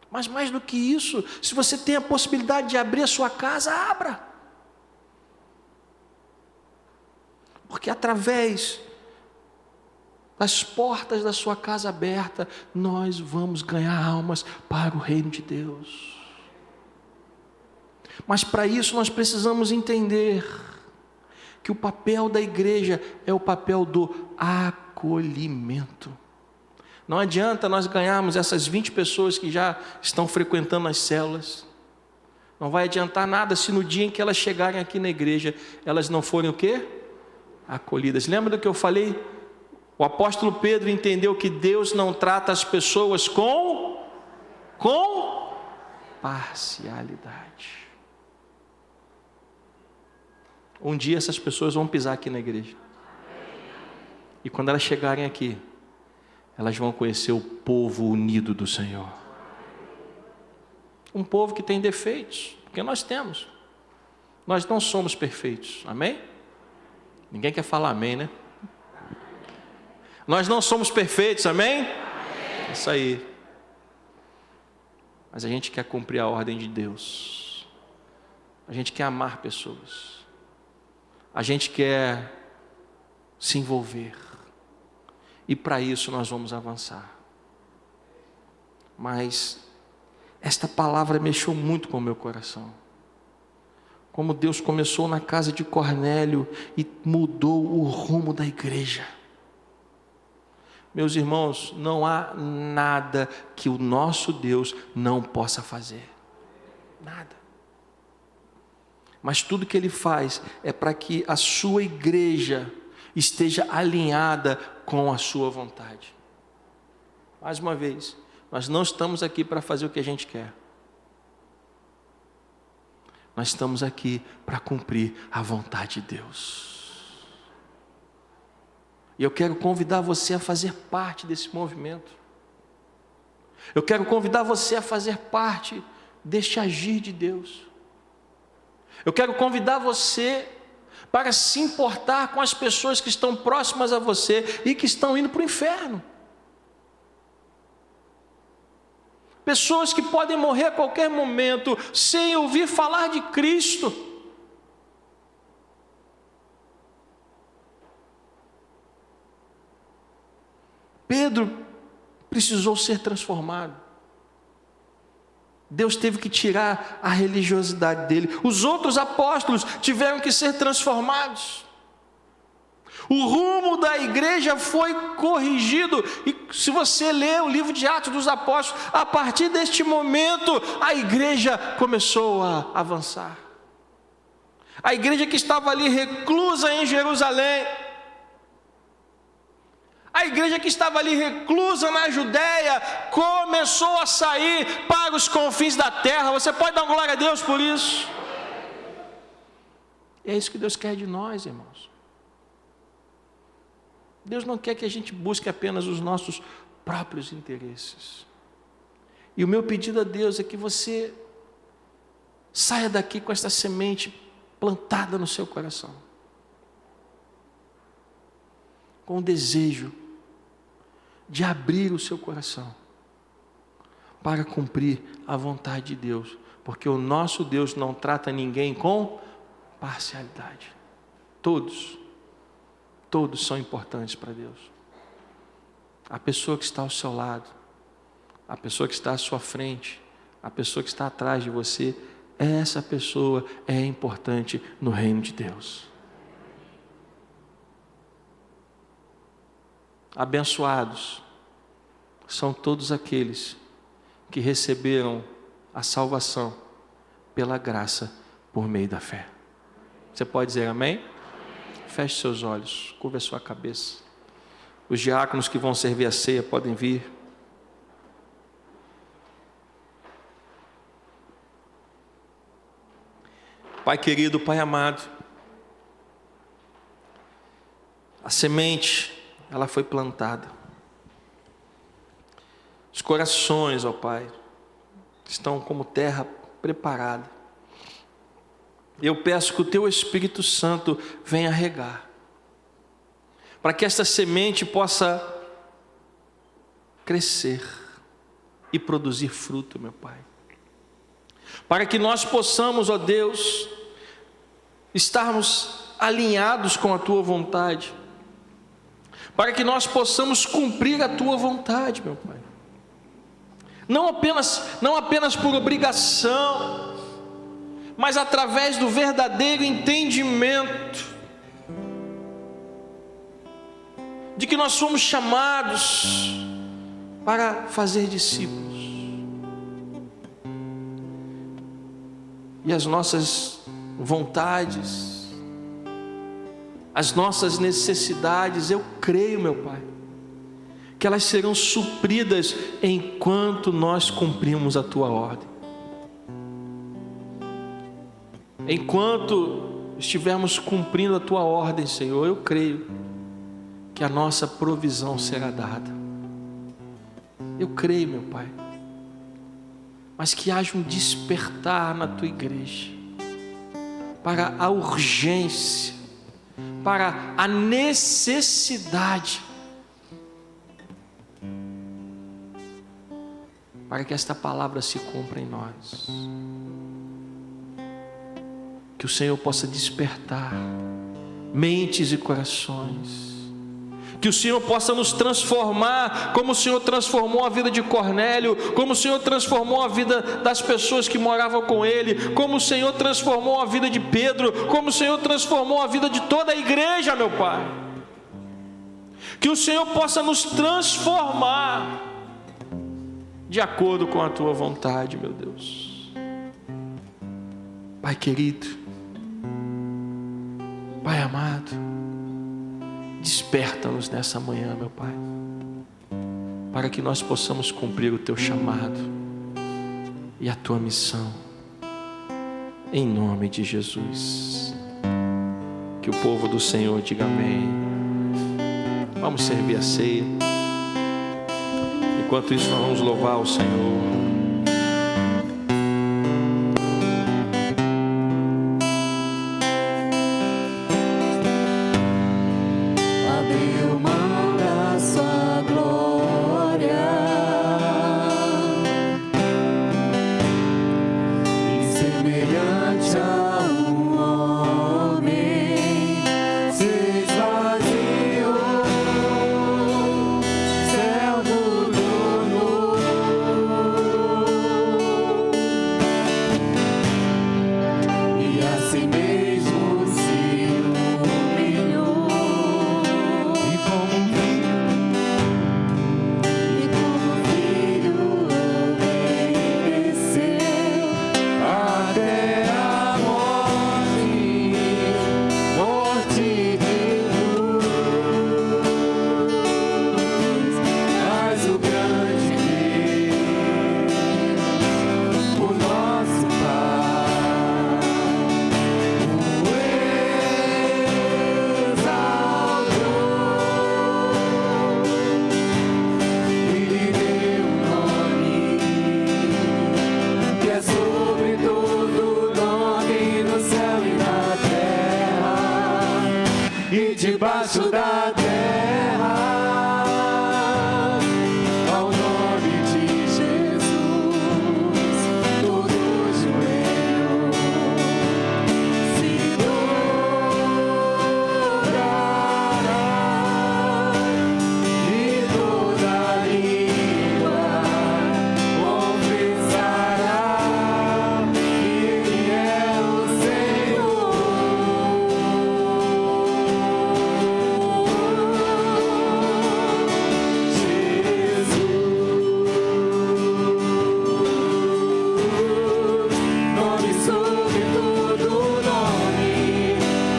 A: Mas mais do que isso, se você tem a possibilidade de abrir a sua casa, abra. Porque através das portas da sua casa aberta, nós vamos ganhar almas para o reino de Deus. Mas para isso nós precisamos entender que o papel da igreja é o papel do acolhimento. Não adianta nós ganharmos essas 20 pessoas que já estão frequentando as células. Não vai adiantar nada se no dia em que elas chegarem aqui na igreja, elas não forem o quê? Acolhidas. Lembra do que eu falei? O apóstolo Pedro entendeu que Deus não trata as pessoas com parcialidade. Um dia essas pessoas vão pisar aqui na igreja. E quando elas chegarem aqui, elas vão conhecer o povo unido do Senhor. Um povo que tem defeitos, porque nós temos. Nós não somos perfeitos, amém? Ninguém quer falar amém, né? Nós não somos perfeitos, amém? É isso aí. Mas a gente quer cumprir a ordem de Deus. A gente quer amar pessoas. A gente quer se envolver. E para isso nós vamos avançar. Mas esta palavra mexeu muito com o meu coração. Como Deus começou na casa de Cornélio e mudou o rumo da igreja. Meus irmãos, não há nada que o nosso Deus não possa fazer. Nada. Mas tudo que Ele faz é para que a sua igreja esteja alinhada com a sua vontade. Mais uma vez, nós não estamos aqui para fazer o que a gente quer. Nós estamos aqui para cumprir a vontade de Deus. E eu quero convidar você a fazer parte desse movimento. Eu quero convidar você a fazer parte deste agir de Deus. Eu quero convidar você para se importar com as pessoas que estão próximas a você e que estão indo para o inferno. Pessoas que podem morrer a qualquer momento sem ouvir falar de Cristo. Pedro precisou ser transformado. Deus teve que tirar a religiosidade dele. Os outros apóstolos tiveram que ser transformados. O rumo da igreja foi corrigido. E se você ler o livro de Atos dos Apóstolos, a partir deste momento, a igreja começou a avançar. A igreja que estava ali reclusa em Jerusalém, a igreja que estava ali reclusa na Judéia, começou a sair para os confins da terra. Você pode dar glória a Deus por isso? E é isso que Deus quer de nós, irmãos. Deus não quer que a gente busque apenas os nossos próprios interesses. E o meu pedido a Deus é que você saia daqui com esta semente plantada no seu coração, com o desejo de abrir o seu coração para cumprir a vontade de Deus, porque o nosso Deus não trata ninguém com parcialidade. Todos são importantes para Deus. A pessoa que está ao seu lado, a pessoa que está à sua frente, a pessoa que está atrás de você, essa pessoa é importante no reino de Deus. Abençoados são todos aqueles que receberam a salvação pela graça por meio da fé. Você pode dizer amém? Feche seus olhos, curva a sua cabeça. Os diáconos que vão servir a ceia podem vir. Pai querido, Pai amado, a semente, ela foi plantada. Os corações, ó Pai, estão como terra preparada. Eu peço que o Teu Espírito Santo venha regar, para que esta semente possa crescer e produzir fruto, meu Pai. Para que nós possamos, ó Deus, estarmos alinhados com a Tua vontade, para que nós possamos cumprir a Tua vontade, meu Pai. Não apenas por obrigação, mas através do verdadeiro entendimento de que nós somos chamados para fazer discípulos. E as nossas vontades, as nossas necessidades, eu creio, meu Pai, que elas serão supridas enquanto nós cumprimos a Tua ordem. Enquanto estivermos cumprindo a Tua ordem, Senhor, eu creio que a nossa provisão será dada. Eu creio, meu Pai, mas que haja um despertar na Tua igreja, para a urgência, para a necessidade, para que esta palavra se cumpra em nós. Que o Senhor possa despertar mentes e corações, que o Senhor possa nos transformar, como o Senhor transformou a vida de Cornélio, como o Senhor transformou a vida das pessoas que moravam com ele, como o Senhor transformou a vida de Pedro, como o Senhor transformou a vida de toda a igreja, meu Pai. Que o Senhor possa nos transformar de acordo com a Tua vontade, meu Deus. Pai querido, Pai amado, desperta-nos nessa manhã, meu Pai, para que nós possamos cumprir o Teu chamado e a Tua missão, em nome de Jesus. Que o povo do Senhor diga amém. Vamos servir a ceia. Enquanto isso, nós vamos louvar o Senhor.
B: Servo do e debaixo da terra, ao nome de Jesus, todo joelho se dobrará e toda língua confessará que Ele é o Senhor. Nome sobre todo nome,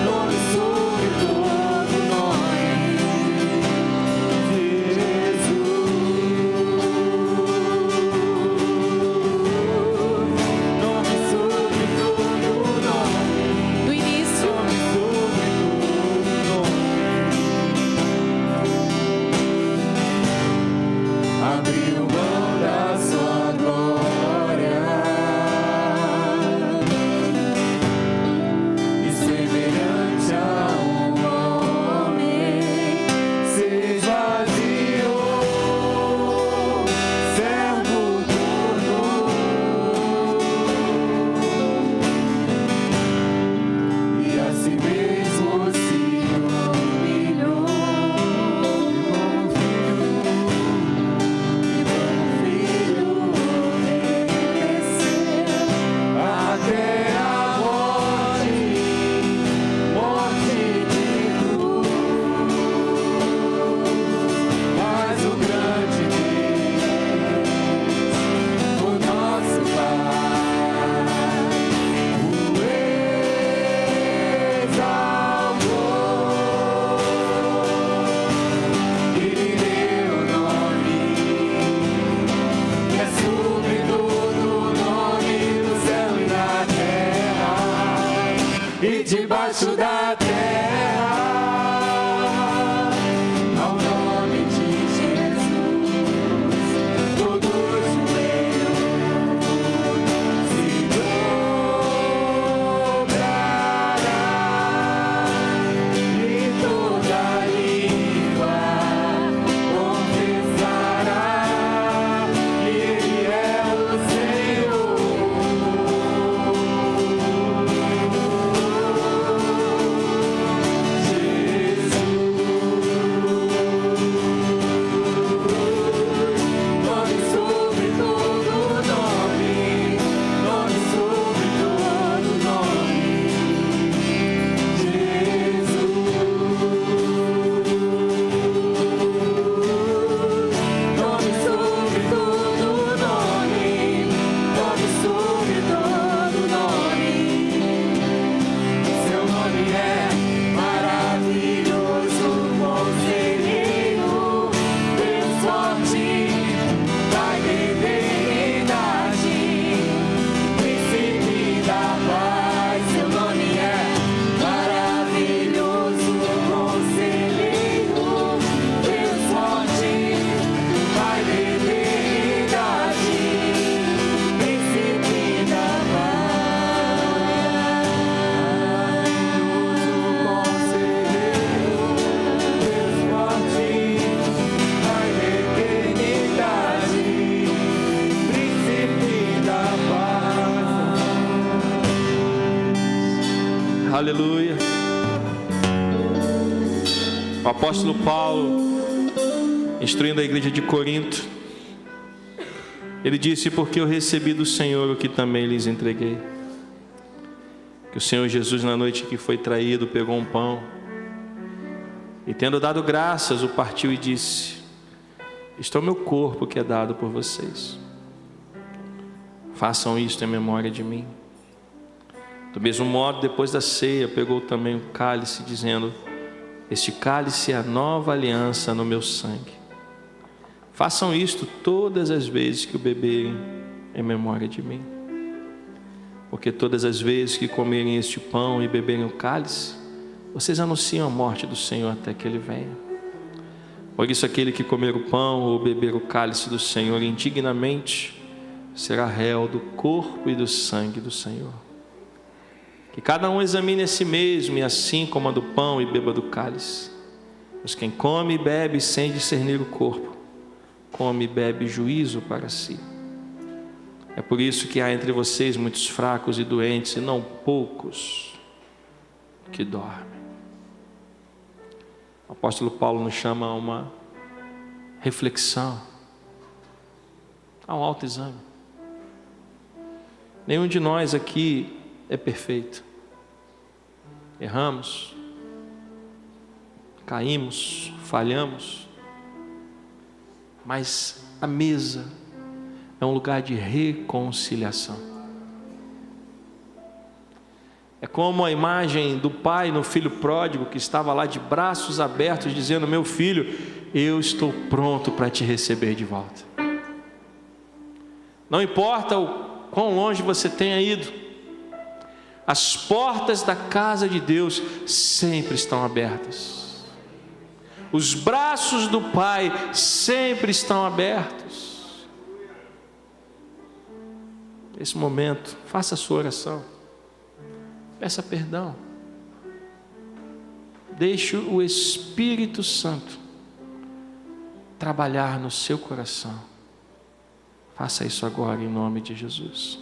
B: nome sobre todo nome, Jesus. Nome sobre todo nome,
C: Do início
B: nome sobre todo nome. Abriu mão da sua glória e semelhante a um homem se esvaziou, servo tornou e a si mesmo se humilhou e como filho obedeceu até a morte de cruz. Mas o grande Deus, o nosso Pai, o exaltou e lhe deu o nome que é sobre todo nome no céu e na terra e debaixo da terra, ao nome de Jesus, todo joelho se dobrará e toda língua confessará que Ele é o Senhor. Nome sobre todo nome, nome sobre todo nome, Jesus. Nome sobre todo nome, nome sobre todo nome. Seu nome é maravilhoso, conselheiro, Deus forte, Pai da eternidade, Príncipe da paz. Seu nome é maravilhoso, conselheiro, Deus forte, Pai da eternidade, Príncipe da paz. Conselheiro, Deus forte, Pai da eternidade, Príncipe da paz.
A: Aleluia. O apóstolo Paulo, instruindo a igreja de Corinto, ele disse: porque eu recebi do Senhor o que também lhes entreguei. Que o Senhor Jesus, na noite que foi traído, pegou um pão e, tendo dado graças, o partiu e disse: isto é o meu corpo que é dado por vocês. Façam isto em memória de mim. Do mesmo modo, depois da ceia, pegou também o cálice, dizendo: este cálice é a nova aliança no meu sangue. Façam isto todas as vezes que o beberem em memória de mim. Porque todas as vezes que comerem este pão e beberem o cálice, vocês anunciam a morte do Senhor até que Ele venha. Por isso, aquele que comer o pão ou beber o cálice do Senhor indignamente será réu do corpo e do sangue do Senhor. Que cada um examine a si mesmo, e assim coma do pão e beba do cálice. Pois quem come e bebe sem discernir o corpo, come e bebe juízo para si. É por isso que há entre vocês muitos fracos e doentes, e não poucos que dormem. O apóstolo Paulo nos chama a uma reflexão, a um autoexame. Nenhum de nós aqui é perfeito. Erramos, caímos, falhamos, mas a mesa é um lugar de reconciliação. É como a imagem do pai no filho pródigo, que estava lá de braços abertos, dizendo: meu filho, eu estou pronto para te receber de volta. Não importa o quão longe você tenha ido, as portas da casa de Deus sempre estão abertas. Os braços do Pai sempre estão abertos. Nesse momento, faça a sua oração. Peça perdão. Deixe o Espírito Santo trabalhar no seu coração. Faça isso agora em nome de Jesus.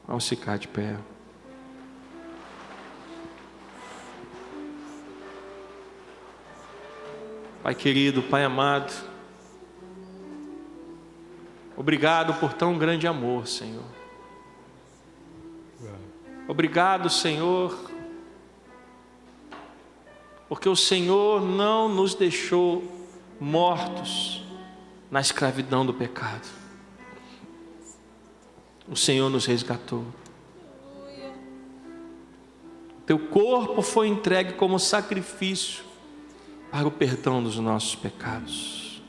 A: Vamos ficar de pé. Pai querido, Pai amado, obrigado por tão grande amor, Senhor. Obrigado, Senhor, porque o Senhor não nos deixou mortos na escravidão do pecado. O Senhor nos resgatou. Teu corpo foi entregue como sacrifício para o perdão dos nossos pecados.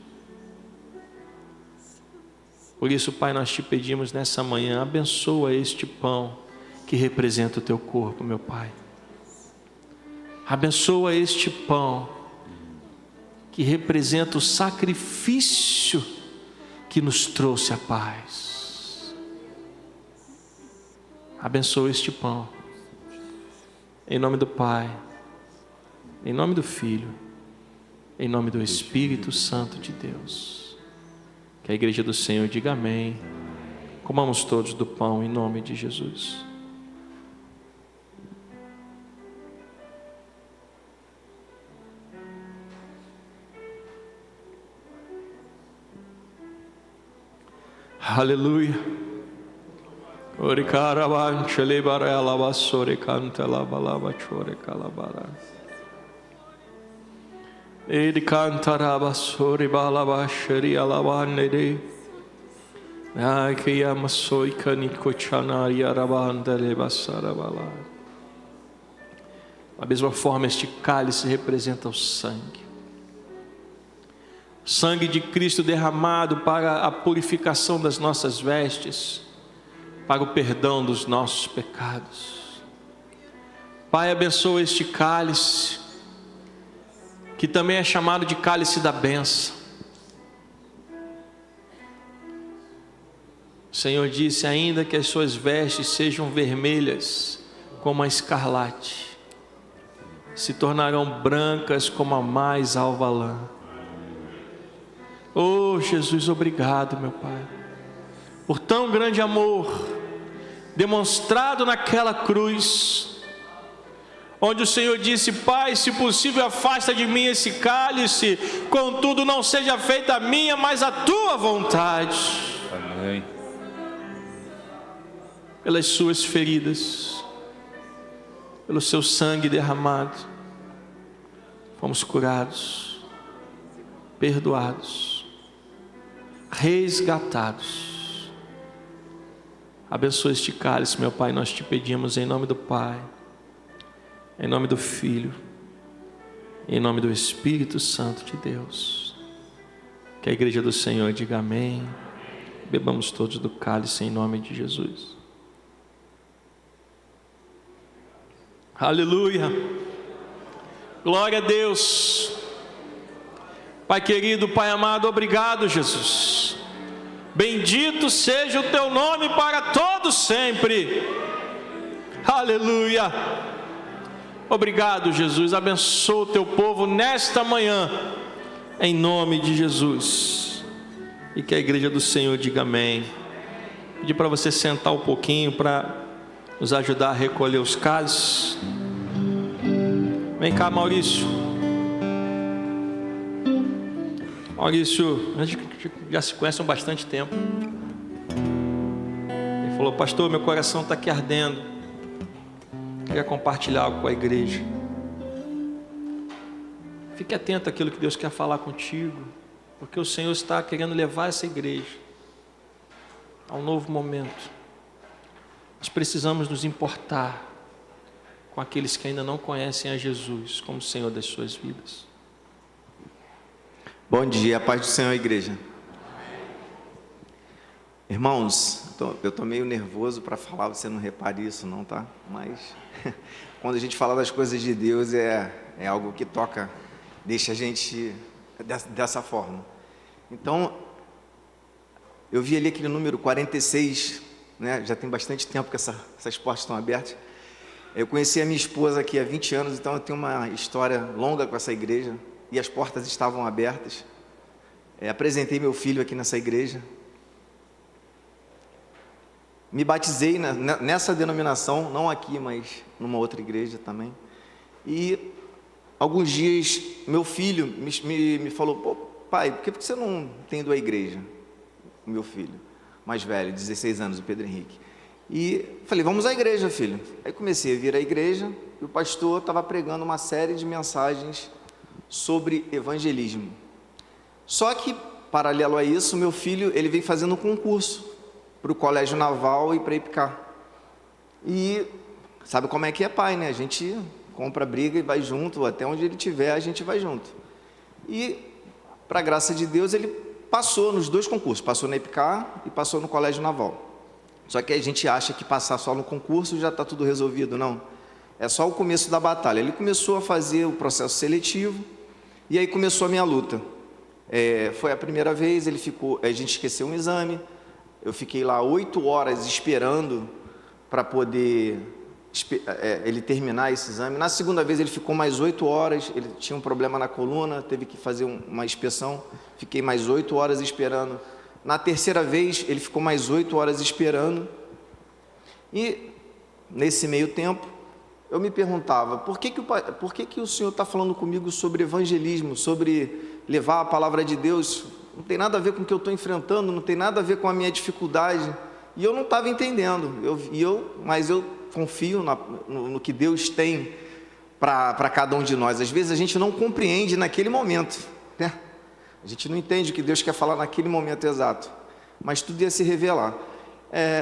A: Por isso, Pai, nós te pedimos nessa manhã, abençoa este pão que representa o teu corpo, meu Pai. Abençoa este pão que representa o sacrifício que nos trouxe a paz. Abençoa este pão, em nome do Pai, em nome do Filho, em nome do Espírito Santo de Deus. Que a igreja do Senhor diga amém. Comamos todos do pão em nome de Jesus. Aleluia. Oricaraban chelibare alabasore canta la balaba chore calabara. Ed cantarabasore balabasheri alabane de. Ai que amasoi canico chanaria rabanda le basara bala. Da mesma forma, este cálice representa o sangue. Sangue de Cristo derramado para a purificação das nossas vestes, para o perdão dos nossos pecados. Pai, abençoa este cálice, que também é chamado de cálice da bênção. O Senhor disse: ainda que as suas vestes sejam vermelhas como a escarlate, se tornarão brancas como a mais alva lã. Oh Jesus, obrigado, meu Pai. por tão grande amor demonstrado naquela cruz, onde o Senhor disse: Pai, se possível afasta de mim esse cálice, contudo não seja feita a minha, mas a tua vontade.
B: Amém.
A: Pelas suas feridas, pelo seu sangue derramado, fomos curados, perdoados, resgatados. Abençoa este cálice, meu Pai, nós te pedimos em nome do Pai, em nome do Filho, em nome do Espírito Santo de Deus. Que a igreja do Senhor diga amém. Bebamos todos do cálice em nome de Jesus. Aleluia. Glória a Deus. Pai querido, Pai amado, obrigado, Jesus. Bendito seja o teu nome para todos sempre. Aleluia. Obrigado, Jesus. Abençoa o teu povo nesta manhã, em nome de Jesus. E que a igreja do Senhor diga amém. Pedir para você sentar um pouquinho para nos ajudar a recolher os cálices. Vem cá, Maurício. Maurício, a gente já se conhece há bastante tempo. Ele falou: pastor, meu coração está aqui ardendo, queria compartilhar algo com a igreja. Fique atento àquilo que Deus quer falar contigo, porque o Senhor está querendo levar essa igreja a um novo momento. Nós precisamos nos importar com aqueles que ainda não conhecem a Jesus como Senhor das suas vidas.
C: Bom dia, a paz do Senhor, igreja. Irmãos, eu estou meio nervoso para falar, você não repare isso não, tá? Mas quando a gente fala das coisas de Deus é algo que toca, deixa a gente dessa forma. Então, eu vi ali aquele número 46, né? Já tem bastante tempo que essas portas estão abertas. Eu conheci a minha esposa aqui há 20 anos, então eu tenho uma história longa com essa igreja. E as portas estavam abertas. Apresentei meu filho aqui nessa igreja. Me batizei nessa denominação, não aqui, mas numa outra igreja também. E alguns dias meu filho me falou: pô, pai, por que você não tem ido à igreja? O meu filho, mais velho, 16 anos, o Pedro Henrique. E falei: vamos à igreja, filho. Aí comecei a vir à igreja e o pastor estava pregando uma série de mensagens sobre evangelismo. Só que, paralelo a isso, meu filho, ele vem fazendo um concurso para o Colégio Naval e para a IPCAR. E sabe como é que é pai, né? A gente compra briga e vai junto, até onde ele estiver a gente vai junto. E, para a graça de Deus, ele passou nos dois concursos, passou na IPCAR e passou no Colégio Naval. Só que a gente acha que passar só no concurso já está tudo resolvido, não. É só o começo da batalha. Ele começou a fazer o processo seletivo e aí começou a minha luta. Foi a primeira vez, a gente esqueceu um exame, eu fiquei lá 8 horas esperando para poder ele terminar esse exame. Na segunda vez ele ficou mais 8 horas, ele tinha um problema na coluna, teve que fazer uma inspeção, fiquei mais 8 horas esperando. Na terceira vez ele ficou mais 8 horas esperando. E nesse meio tempo eu me perguntava: por que o Senhor está falando comigo sobre evangelismo, sobre levar a palavra de Deus? Não tem nada a ver com o que eu estou enfrentando, não tem nada a ver com a minha dificuldade. E eu não estava entendendo, mas eu confio no que Deus tem para cada um de nós. Às vezes a gente não compreende naquele momento, né? A gente não entende o que Deus quer falar naquele momento exato, mas tudo ia se revelar.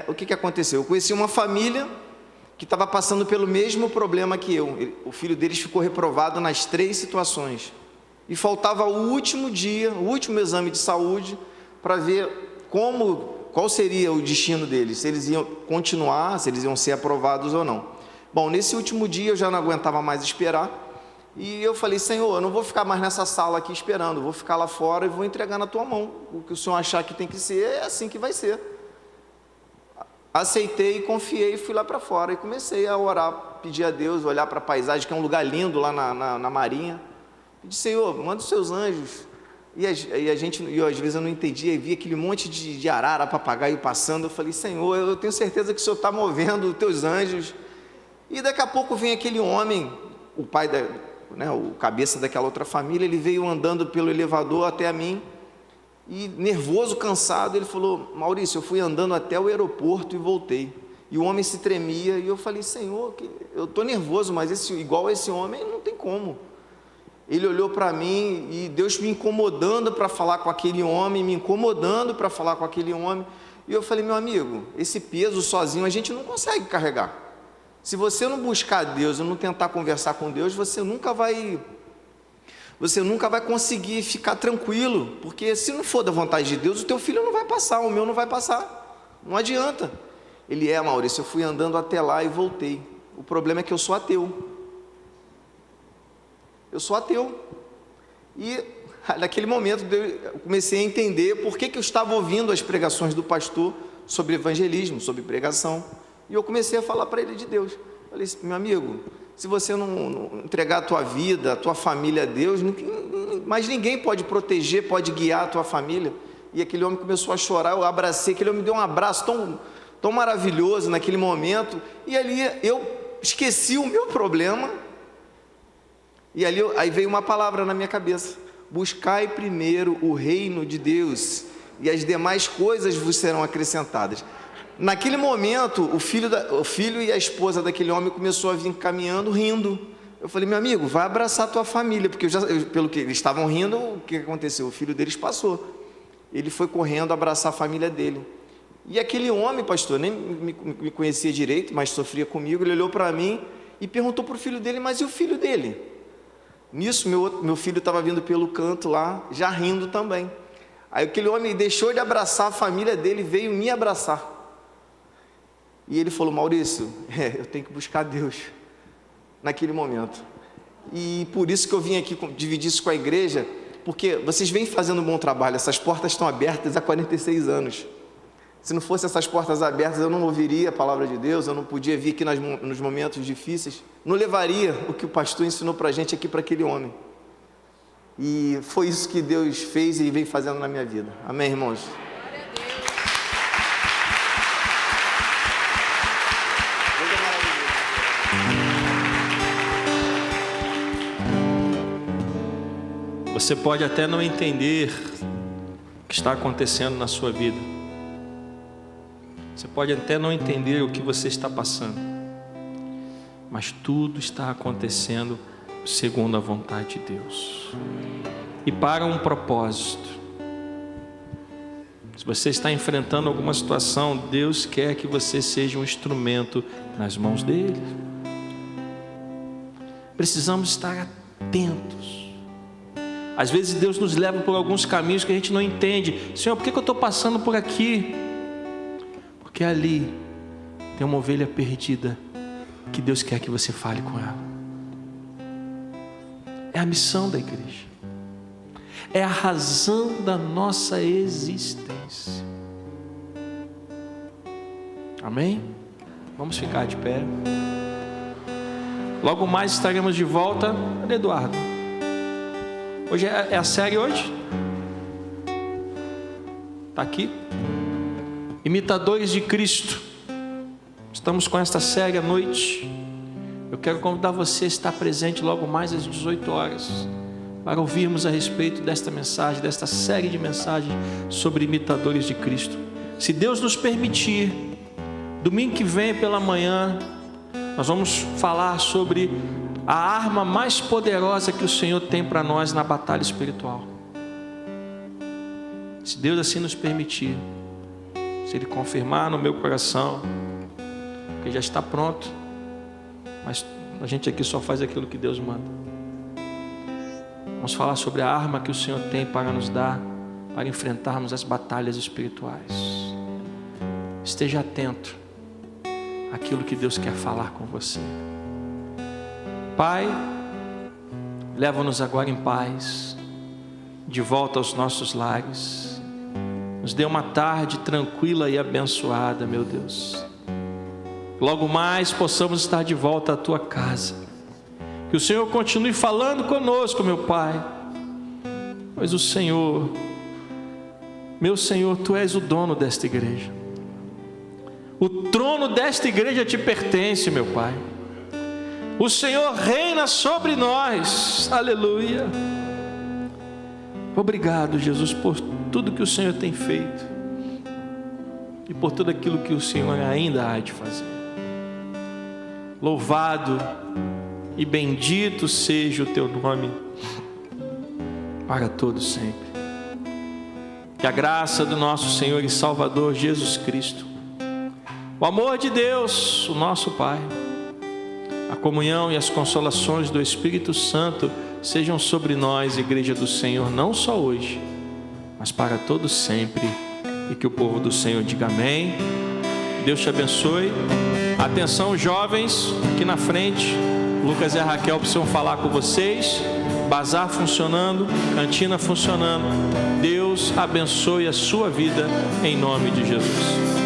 C: O que aconteceu? Eu conheci uma família que estava passando pelo mesmo problema que eu. O filho deles ficou reprovado nas 3 situações. E faltava o último dia, o último exame de saúde, para ver qual seria o destino deles, se eles iam continuar, se eles iam ser aprovados ou não. Bom, nesse último dia eu já não aguentava mais esperar, e eu falei: Senhor, eu não vou ficar mais nessa sala aqui esperando, eu vou ficar lá fora e vou entregar na tua mão. O que o Senhor achar que tem que ser, é assim que vai ser. Aceitei, confiei e fui lá para fora e comecei a orar, pedir a Deus, olhar para a paisagem, que é um lugar lindo lá na Marinha. Pedi: Senhor, manda os seus anjos E às vezes eu não entendia, e via aquele monte de arara, papagaio passando. Eu falei, Senhor, eu tenho certeza que o Senhor está movendo os teus anjos. E daqui a pouco vem aquele homem, o pai, o cabeça daquela outra família, ele veio andando pelo elevador até a mim, e nervoso, cansado, ele falou, Maurício, eu fui andando até o aeroporto e voltei. E o homem se tremia, e eu falei, Senhor, eu estou nervoso, mas igual esse homem não tem como. Ele olhou para mim e Deus me incomodando para falar com aquele homem, me incomodando para falar com aquele homem. E eu falei, meu amigo, esse peso sozinho a gente não consegue carregar. Se você não buscar Deus e não tentar conversar com Deus, você nunca vai conseguir ficar tranquilo, porque se não for da vontade de Deus, o teu filho não vai passar, o meu não vai passar. Não adianta. Ele Maurício, eu fui andando até lá e voltei. O problema é que eu sou ateu. Eu sou ateu. E naquele momento eu comecei a entender por que eu estava ouvindo as pregações do pastor sobre evangelismo, sobre pregação. E eu comecei a falar para ele de Deus. Falei, meu amigo, se você não entregar a tua vida, a tua família a Deus, mas ninguém pode proteger, pode guiar a tua família. E aquele homem começou a chorar, eu abracei, aquele homem me deu um abraço tão maravilhoso naquele momento. E ali eu esqueci o meu problema. E aí veio uma palavra na minha cabeça: buscai primeiro o reino de Deus, e as demais coisas vos serão acrescentadas. Naquele momento, o filho e a esposa daquele homem começou a vir caminhando, rindo. Eu falei, meu amigo, vai abraçar a tua família, porque pelo que eles estavam rindo, o que aconteceu? O filho deles passou. Ele foi correndo abraçar a família dele. E aquele homem, pastor, nem me conhecia direito, mas sofria comigo. Ele olhou para mim e perguntou para o filho dele, mas e o filho dele? Nisso, meu filho estava vindo pelo canto lá, já rindo também. Aí aquele homem deixou de abraçar a família dele, veio me abraçar. E ele falou, Maurício, eu tenho que buscar Deus naquele momento. E por isso que eu vim aqui dividir isso com a igreja, porque vocês vêm fazendo um bom trabalho, essas portas estão abertas há 46 anos. Se não fossem essas portas abertas, eu não ouviria a palavra de Deus, eu não podia vir aqui nos momentos difíceis, não levaria o que o pastor ensinou para a gente aqui para aquele homem. E foi isso que Deus fez e vem fazendo na minha vida. Amém, irmãos?
A: Você pode até não entender o que está acontecendo na sua vida. Você pode até não entender o que você está passando. Mas tudo está acontecendo segundo a vontade de Deus. E para um propósito. Se você está enfrentando alguma situação, Deus quer que você seja um instrumento nas mãos dele. Precisamos estar atentos. Às vezes Deus nos leva por alguns caminhos que a gente não entende. Senhor, por que eu estou passando por aqui? Porque ali tem uma ovelha perdida que Deus quer que você fale com ela. É a missão da igreja. É a razão da nossa existência. Amém? Vamos ficar de pé. Logo mais estaremos de volta. Cadê Eduardo? Hoje é a série hoje? Está aqui? Imitadores de Cristo. Estamos com esta série à noite. Eu quero convidar você a estar presente logo mais às 18 horas para ouvirmos a respeito desta mensagem, desta série de mensagens sobre imitadores de Cristo. Se Deus nos permitir, domingo que vem pela manhã, nós vamos falar sobre a arma mais poderosa que o Senhor tem para nós na batalha espiritual. Se Deus assim nos permitir, se Ele confirmar no meu coração, que já está pronto, mas a gente aqui só faz aquilo que Deus manda. Vamos falar sobre a arma que o Senhor tem para nos dar, para enfrentarmos as batalhas espirituais. Esteja atento àquilo que Deus quer falar com você. Pai, leva-nos agora em paz, de volta aos nossos lares. Nos dê uma tarde tranquila e abençoada, meu Deus. Logo mais possamos estar de volta à Tua casa. Que o Senhor continue falando conosco, meu Pai. pois o Senhor, meu Senhor, Tu és o dono desta igreja. O trono desta igreja te pertence, meu Pai. O Senhor reina sobre nós, aleluia. Obrigado, Jesus, por tudo que o Senhor tem feito e por tudo aquilo que o Senhor ainda há de fazer. Louvado e bendito seja o Teu nome para todos sempre. Que a graça do nosso Senhor e Salvador Jesus Cristo, o amor de Deus, o nosso Pai, a comunhão e as consolações do Espírito Santo sejam sobre nós, Igreja do Senhor, não só hoje, mas para todos sempre. E que o povo do Senhor diga amém. Deus te abençoe. Atenção, jovens, aqui na frente, Lucas e a Raquel precisam falar com vocês. Bazar funcionando, cantina funcionando. Deus abençoe a sua vida em nome de Jesus.